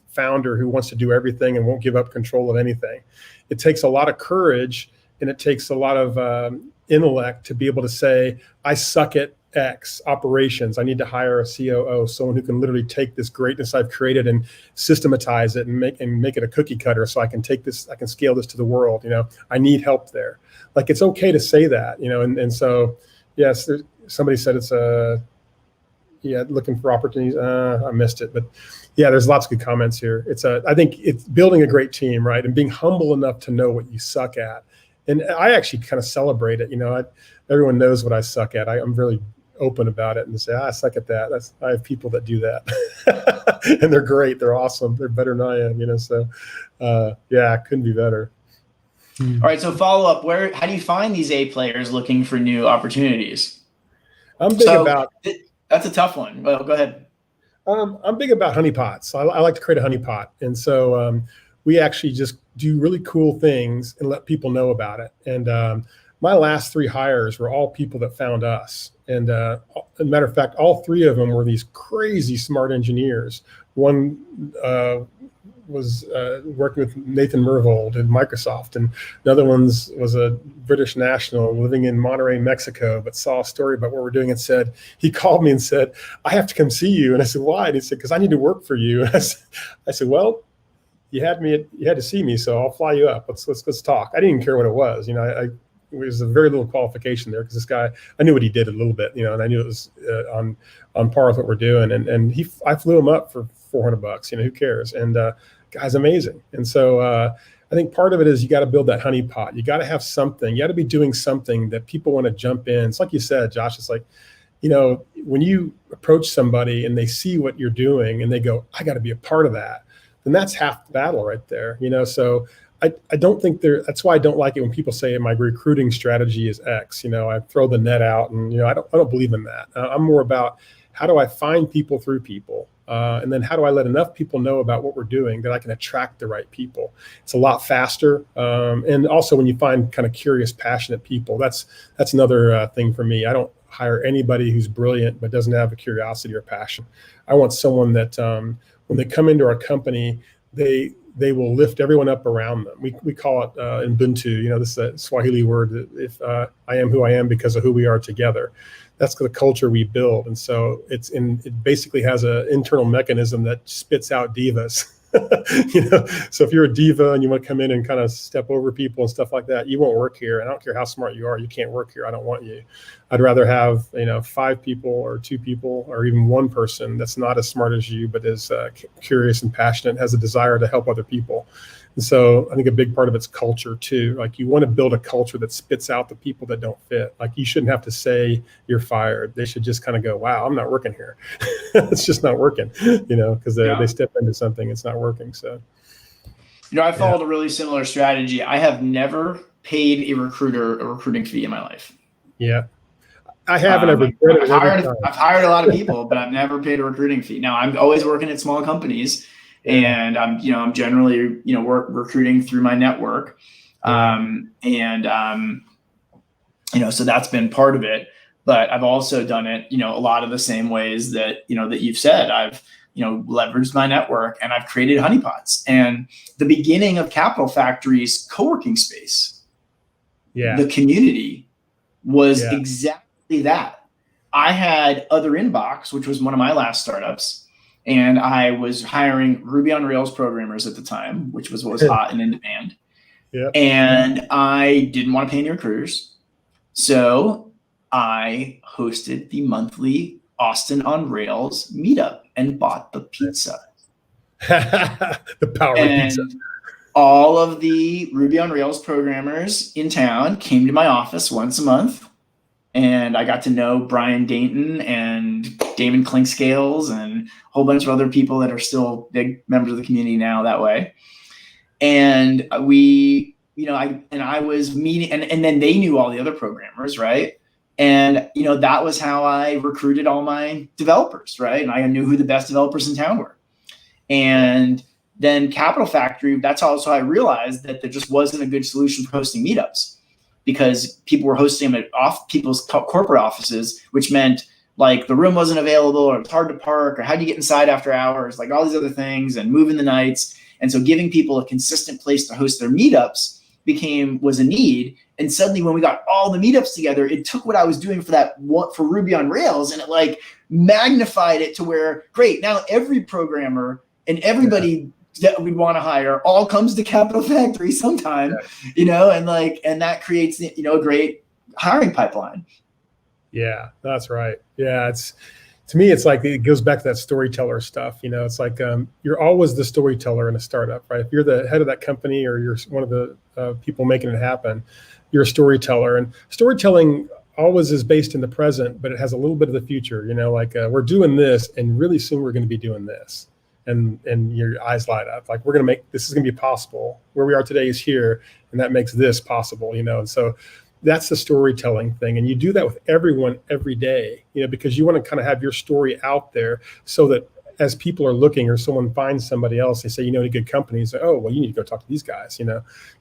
[SPEAKER 3] founder who wants to do everything and won't give up control of anything. It takes a lot of courage and it takes a lot of intellect to be able to say, I suck at X operations. I need to hire a COO, someone who can literally take this greatness I've created and systematize it and make it a cookie cutter, so I can take this, I can scale this to the world. I need help there. Like, it's okay to say that, and so yes, somebody said it's looking for opportunities. I missed it, but yeah, there's lots of good comments here. I think it's building a great team, right, and being humble enough to know what you suck at. And I actually kind of celebrate it. Everyone knows what I suck at. I'm really open about it and say, I suck at that. I have people that do that, and they're great. They're awesome. They're better than I am. So couldn't be better.
[SPEAKER 2] All right. So follow up, how do you find these A players looking for new opportunities? That's a tough one. Well, go ahead.
[SPEAKER 3] I'm big about honeypots. I like to create a honeypot. And so we actually just do really cool things and let people know about it. And my last 3 hires were all people that found us. And as a matter of fact, all 3 of them were these crazy smart engineers. One was working with Nathan Myhrvold at Microsoft, and another was a British national living in Monterrey, Mexico, but saw a story about what we're doing and he called me and said, I have to come see you. And I said, why? And he said, because I need to work for you. And I said, well, you had to see me, so I'll fly you up. Let's talk. I didn't even care what it was. It was a very little qualification there, because this guy, I knew what he did a little bit, and I knew it was on par with what we're doing. And I flew him up for $400. Who cares? And guy's amazing. And so I think part of it is you got to build that honeypot. You got to have something. You got to be doing something that people want to jump in. It's like you said, Josh. It's like, when you approach somebody and they see what you're doing and they go, I got to be a part of that, then that's half the battle right there. So I don't think that's why I don't like it when people say my recruiting strategy is X. I throw the net out, and I don't believe in that. I'm more about, how do I find people through people, and then how do I let enough people know about what we're doing that I can attract the right people. It's a lot faster, and also when you find kind of curious, passionate people, that's another thing for me. I don't hire anybody who's brilliant but doesn't have a curiosity or passion. I want someone that when they come into our company, they will lift everyone up around them. We call it Ubuntu. This is a Swahili word. If I am who I am because of who we are together. That's the culture we build. And so it basically has an internal mechanism that spits out divas. So if you're a diva and you want to come in and kind of step over people and stuff like that, you won't work here. And I don't care how smart you are, you can't work here. I don't want you. I'd rather have 5 people or 2 people or even 1 person that's not as smart as you, but is curious and passionate, has a desire to help other people. And so I think a big part of it's culture too. Like, you want to build a culture that spits out the people that don't fit. Like, you shouldn't have to say you're fired. They should just kind of go, wow, I'm not working here. It's just not working, because they step into something, it's not working. So,
[SPEAKER 2] I followed a really similar strategy. I have never paid a recruiter a recruiting fee in my life.
[SPEAKER 3] Yeah. I haven't ever.
[SPEAKER 2] I've hired a lot of people, but I've never paid a recruiting fee. Now, I'm always working at small companies. And I'm generally, recruiting through my network. So that's been part of it, but I've also done it, a lot of the same ways that, that you've said. I've, leveraged my network, and I've created honeypots. And the beginning of Capital Factory's co-working space, the community was exactly that. I had Other Inbox, which was one of my last startups. And I was hiring Ruby on Rails programmers at the time, which was what was hot and in demand. Yeah. And I didn't want to pay any recruiters. So I hosted the monthly Austin on Rails meetup and bought the pizza.
[SPEAKER 3] The power of pizza.
[SPEAKER 2] All of the Ruby on Rails programmers in town came to my office once a month. And I got to know Brian Dayton and Damon Clinkscales and a whole bunch of other people that are still big members of the community now that way. And I was meeting, and then they knew all the other programmers, right? And, that was how I recruited all my developers, right? And I knew who the best developers in town were. And then Capital Factory, that's also how I realized that there just wasn't a good solution for hosting meetups, because people were hosting them at people's corporate offices, which meant like the room wasn't available, or it's hard to park, or how do you get inside after hours, like all these other things, and moving the nights. And so giving people a consistent place to host their meetups was a need. And suddenly when we got all the meetups together, it took what I was doing for Ruby on Rails, and it like magnified it to where, great, now every programmer and everybody that we'd want to hire all comes to Capital Factory sometime, and that creates, a great hiring pipeline.
[SPEAKER 3] Yeah, that's right. Yeah, to me, it's like, it goes back to that storyteller stuff. It's like, you're always the storyteller in a startup, right? If you're the head of that company, or you're one of the people making it happen, you're a storyteller. And storytelling always is based in the present, but it has a little bit of the future. We're doing this, and really soon we're going to be doing this, and your eyes light up. Like, we're going to make this is going to be possible. Where we are today is here, and that makes this possible. And so that's the storytelling thing. And you do that with everyone every day, because you want to kind of have your story out there, so that as people are looking, or someone finds somebody else, they say, any good companies, oh, well, you need to go talk to these guys,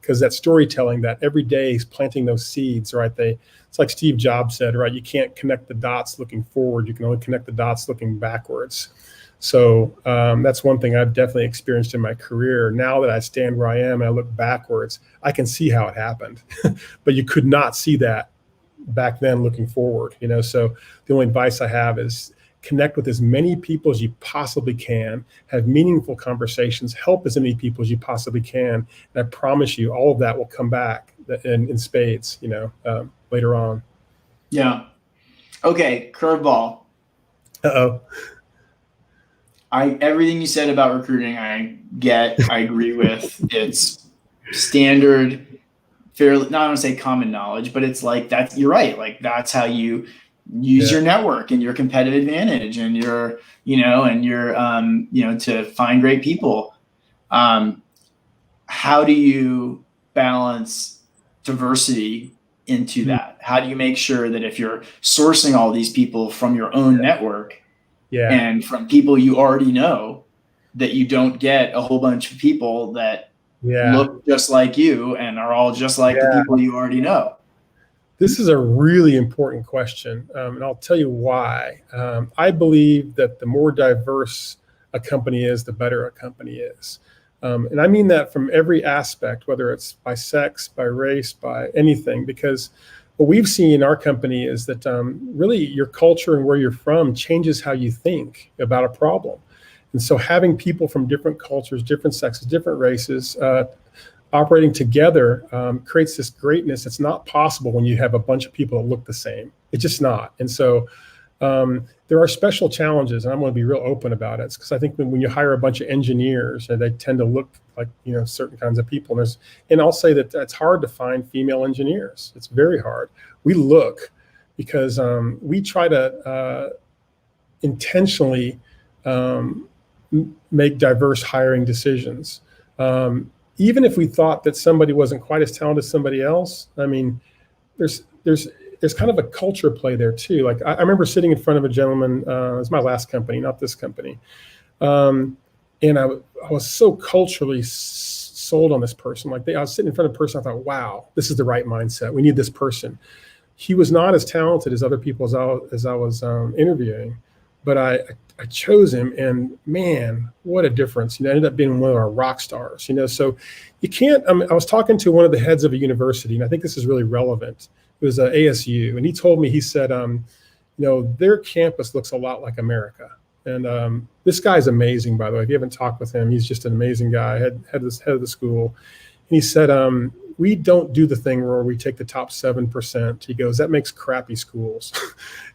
[SPEAKER 3] because that storytelling, that every day is planting those seeds, right? It's like Steve Jobs said, right? You can't connect the dots looking forward. You can only connect the dots looking backwards. So that's one thing I've definitely experienced in my career. Now that I stand where I am and I look backwards, I can see how it happened, but you could not see that back then looking forward. So the only advice I have is connect with as many people as you possibly can, have meaningful conversations, help as many people as you possibly can. And I promise you, all of that will come back in spades, later on.
[SPEAKER 2] Yeah. Okay. Curveball.
[SPEAKER 3] Uh-oh.
[SPEAKER 2] Everything you said about recruiting, I agree with. It's standard, fairly, not want to say common knowledge, but it's like that. You're right. Like, that's how you use your network and your competitive advantage, and your, to find great people. How do you balance diversity into that? How do you make sure that if you're sourcing all these people from your own network, and from people you already know, that you don't get a whole bunch of people that look just like you and are all just like the people you already know?
[SPEAKER 3] This is a really important question, and I'll tell you why. I believe that the more diverse a company is, the better a company is. And I mean that from every aspect, whether it's by sex, by race, by anything, because what we've seen in our company is that really your culture and where you're from changes how you think about a problem. And so having people from different cultures, different sexes, different races, operating together creates this greatness. It's not possible when you have a bunch of people that look the same. It's just not. And so there are special challenges, and I'm going to be real open about it, because I think when you hire a bunch of engineers, they tend to look like certain kinds of people. And I'll say that it's hard to find female engineers. It's very hard. We look, because we try to intentionally make diverse hiring decisions. Even if we thought that somebody wasn't quite as talented as somebody else, I mean, there's kind of a culture play there too. Like, I remember sitting in front of a gentleman, it was my last company, not this company. And I was so culturally sold on this person. Like, I was sitting in front of a person, I thought, wow, this is the right mindset. We need this person. He was not as talented as other people as I was interviewing, but I chose him, and man, what a difference. Ended up being one of our rock stars. So you can't, I was talking to one of the heads of a university, and I think this is really relevant. It was ASU, and he told me, he said, their campus looks a lot like America. And this guy's amazing, by the way. If you haven't talked with him, he's just an amazing guy, head of the school. And he said, we don't do the thing where we take the top 7%. He goes, that makes crappy schools.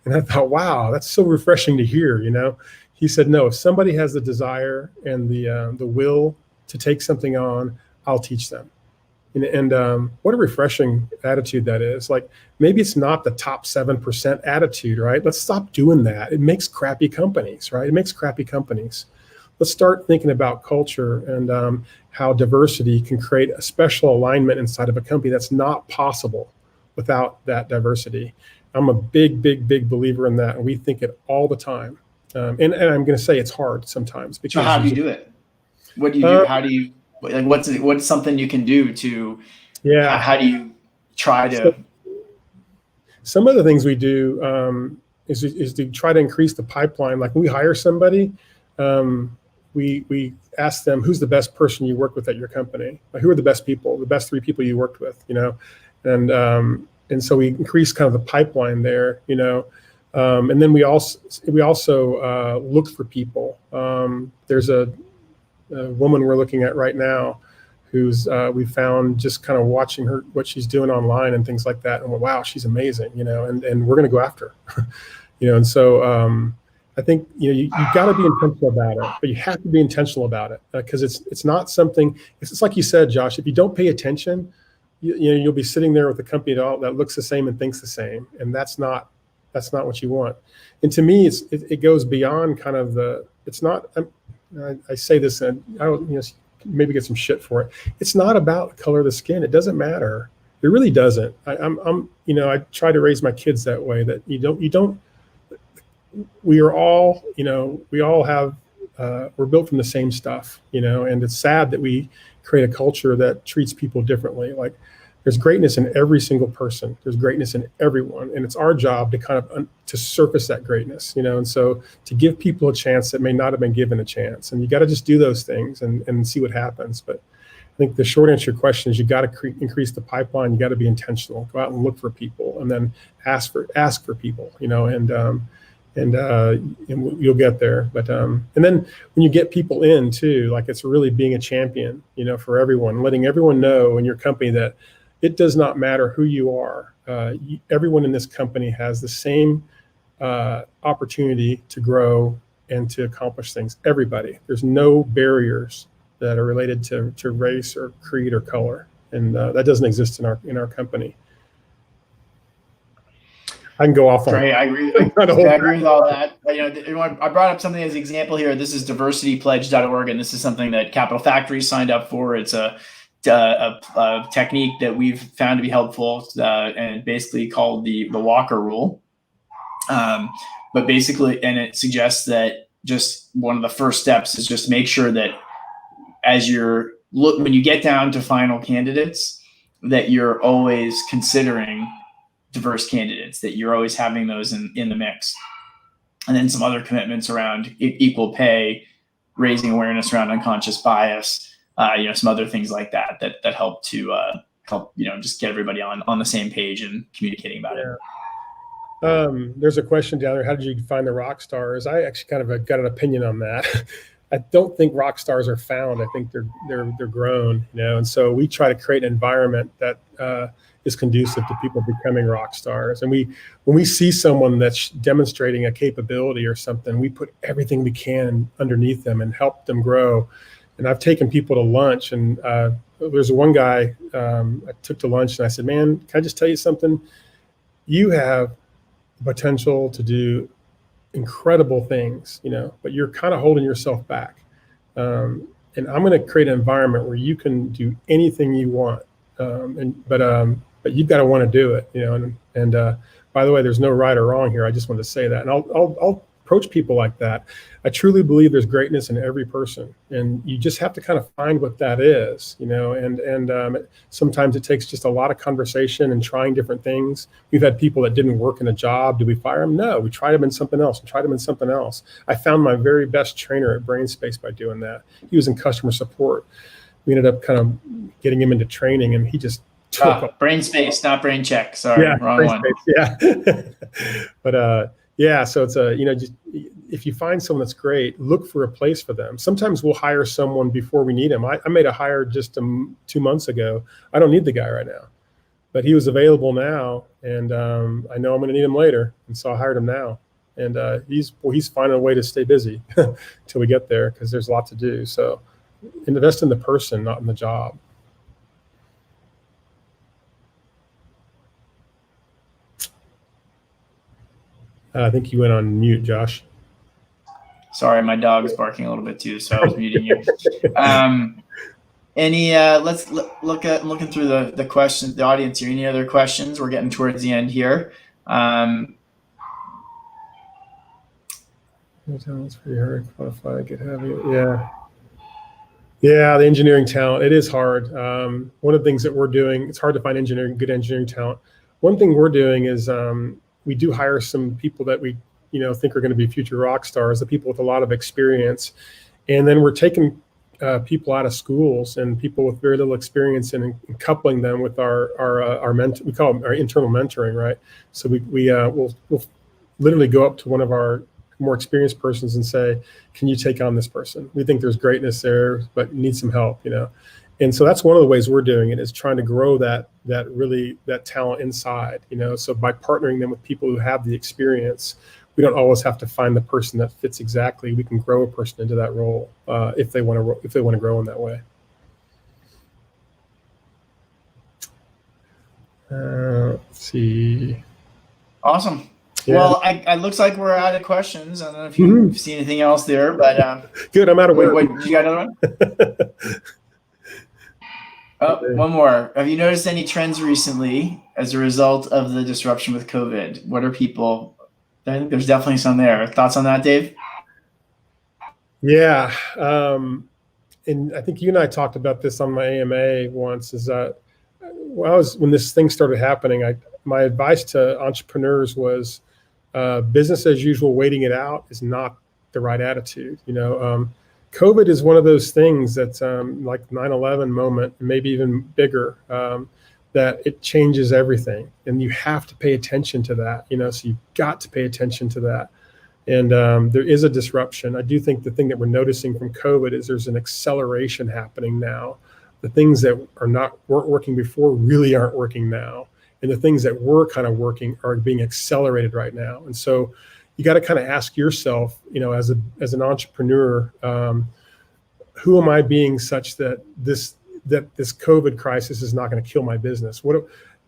[SPEAKER 3] And I thought, wow, that's so refreshing to hear, He said, no, if somebody has the desire and the will to take something on, I'll teach them. And what a refreshing attitude that is. Like, maybe it's not the top 7% attitude, right? Let's stop doing that. It makes crappy companies, right? It makes crappy companies. Let's start thinking about culture and how diversity can create a special alignment inside of a company that's not possible without that diversity. I'm a big, big, big believer in that, and we think it all the time. And I'm going to say it's hard sometimes.
[SPEAKER 2] So how do you do it? What do you do? How do you, like, what's something you can do to, how do you try to?
[SPEAKER 3] Some of the things we do is to try to increase the pipeline. Like, when we hire somebody, we ask them, who's the best person you work with at your company? Like, who are the best people, the best 3 people you worked with, And so we increased kind of the pipeline there, and then we also looked for people. There's a woman we're looking at right now who's we found just kind of watching her, what she's doing online and things like that, and wow, she's amazing, and we're going to go after her. And so I think you got to be intentional about it, but you have to be intentional about it because it's not something. It's like you said, Josh. If you don't pay attention, you'll be sitting there with a company that looks the same and thinks the same, and that's not what you want. And to me, it goes beyond kind of the. It's not. I say this, and I maybe get some shit for it. It's not about the color of the skin. It doesn't matter. It really doesn't. I try to raise my kids that way. That you don't. We are all, we all have. We're built from the same stuff, and it's sad that we create a culture that treats people differently. Like there's greatness in every single person. There's greatness in everyone. And it's our job to kind of to surface that greatness, and so to give people a chance that may not have been given a chance. And you got to just do those things and see what happens. But I think the short answer to your question is you got to increase the pipeline. You got to be intentional, go out and look for people and then ask for people, and you'll get there. But and then when you get people in too, like it's really being a champion, for everyone, letting everyone know in your company that it does not matter who you are. Everyone in this company has the same opportunity to grow and to accomplish things. Everybody. There's no barriers that are related to race or creed or color, and that doesn't exist in our company. I can go off on.
[SPEAKER 2] Great, I agree. I agree with all that. I brought up something as an example here. This is diversitypledge.org, and this is something that Capital Factory signed up for. It's a technique that we've found to be helpful, and basically called the Walker Rule. But basically, and it suggests that just one of the first steps is just make sure that when you get down to final candidates, that you're always considering diverse candidates, that you're always having those in the mix. And then some other commitments around equal pay, raising awareness around unconscious bias, some other things like that help to just get everybody on the same page and communicating about it.
[SPEAKER 3] There's a question down there. How did you define the rock stars? I actually kind of got an opinion on that. I don't think rock stars are found. I think they're grown, and so we try to create an environment that is conducive to people becoming rock stars. And when we see someone that's demonstrating a capability or something, we put everything we can underneath them and help them grow. And I've taken people to lunch, and there's one guy I took to lunch, and I said, "Man, can I just tell you something? You have potential to do incredible things, but you're kind of holding yourself back. And I'm going to create an environment where you can do anything you want, but you've got to want to do it, And by the way, there's no right or wrong here. I just wanted to say that, and I'll approach people like that. I truly believe there's greatness in every person, and you just have to kind of find what that is, and sometimes it takes just a lot of conversation and trying different things. We've had people that didn't work in a job. Did we fire them? No, we tried them in something else and tried them in something else. I found my very best trainer at Brainspace by doing that. He was in customer support. We ended up kind of getting him into training, and he just took
[SPEAKER 2] Brainspace, not Brain Check. Sorry, wrong one.
[SPEAKER 3] Yeah. But so it's just if you find someone that's great, look for a place for them. Sometimes we'll hire someone before we need him. I made a hire just 2 months ago. I don't need the guy right now, but he was available now, and I know I'm going to need him later, and so I hired him now. And he's finding a way to stay busy till we get there, because there's a lot to do. So invest in the person, not in the job. I think you went on mute, Josh.
[SPEAKER 2] Sorry, my dog is barking a little bit too, so I was muting you. Let's looking through the questions, the audience here. Any other questions? We're getting towards the end here.
[SPEAKER 3] It's pretty hard to quantify. Get heavy. Yeah, the engineering talent. It is hard. One of the things that we're doing, it's hard to find good engineering talent. One thing we're doing is we do hire some people that we think are going to be future rock stars, the people with a lot of experience, and then we're taking people out of schools and people with very little experience and coupling them with our we call them our internal mentoring, right? So we'll literally go up to one of our more experienced persons and say, can you take on this person? We think there's greatness there, but you need some help, And so that's one of the ways we're doing it, is trying to grow that talent inside, So by partnering them with people who have the experience, we don't always have to find the person that fits exactly. We can grow a person into that role if they want to grow in that way. Let's see.
[SPEAKER 2] Awesome.
[SPEAKER 3] Yeah.
[SPEAKER 2] Well, it looks like we're out of questions. I don't know if you see anything else there, but
[SPEAKER 3] good. I'm out of work.
[SPEAKER 2] Wait, you got another one? Oh, one more. Have you noticed any trends recently as a result of the disruption with COVID? What are people? I think there's definitely some there. Thoughts on that, Dave?
[SPEAKER 3] Yeah. And I think you and I talked about this on my AMA once, is that when this thing started happening, my advice to entrepreneurs was business as usual, waiting it out is not the right attitude. COVID is one of those things that's like 9/11 moment, maybe even bigger, that it changes everything, and you have to pay attention to that. So you've got to pay attention to that. And there is a disruption. I do think the thing that we're noticing from COVID is there's an acceleration happening now. The things that weren't working before really aren't working now, and the things that were kind of working are being accelerated right now. And so you got to kind of ask yourself, as an entrepreneur, who am I being such that this COVID crisis is not going to kill my business?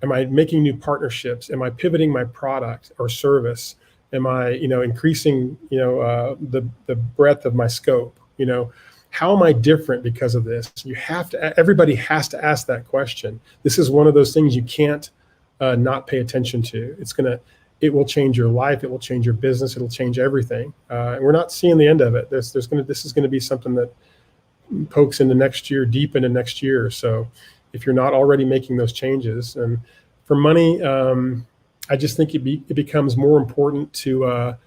[SPEAKER 3] Am I making new partnerships? Am I pivoting my product or service? Am I, increasing, the breadth of my scope? How am I different because of this? Everybody has to ask that question. This is one of those things you can't not pay attention to. It will change your life. It will change your business. It'll change everything. And we're not seeing the end of it. This is going to be something that pokes into next year, deep into next year. So if you're not already making those changes, and for money, I just think it becomes more important to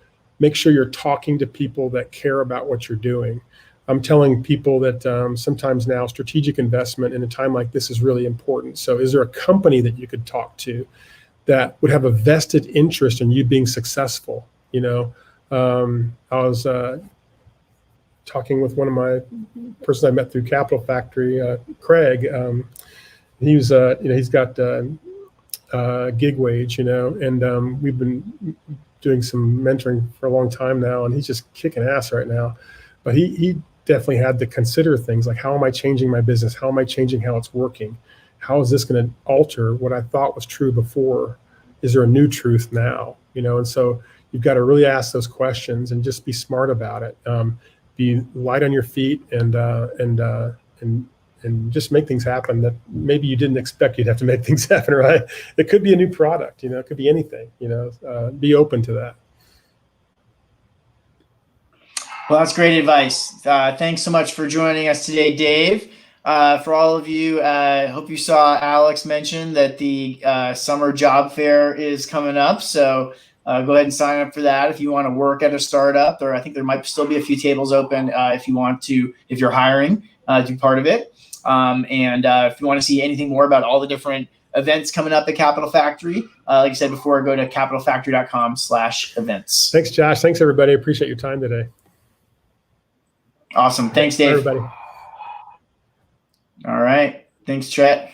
[SPEAKER 3] make sure you're talking to people that care about what you're doing. I'm telling people that sometimes now strategic investment in a time like this is really important. So is there a company that you could talk to that would have a vested interest in you being successful? I was talking with one of my person I met through Capital Factory, Craig. He was, he's got gig wage, and we've been doing some mentoring for a long time now, and he's just kicking ass right now. But he definitely had to consider things like, how am I changing my business? How am I changing how it's working? How is this going to alter what I thought was true before? Is there a new truth now? And so you've got to really ask those questions and just be smart about it. Be light on your feet and just make things happen that maybe you didn't expect you'd have to make things happen, right? It could be a new product, it could be anything, be open to that.
[SPEAKER 2] Well, that's great advice. Thanks so much for joining us today, Dave. For all of you, I hope you saw Alex mention that the summer job fair is coming up. So go ahead and sign up for that if you want to work at a startup, or I think there might still be a few tables open if you're hiring to be part of it. And if you want to see anything more about all the different events coming up at Capital Factory, like I said before, go to capitalfactory.com/events.
[SPEAKER 3] Thanks, Josh. Thanks, everybody. Appreciate your time today.
[SPEAKER 2] Awesome. Thanks, Dave.
[SPEAKER 3] Bye, everybody.
[SPEAKER 2] All right. Thanks, Chet.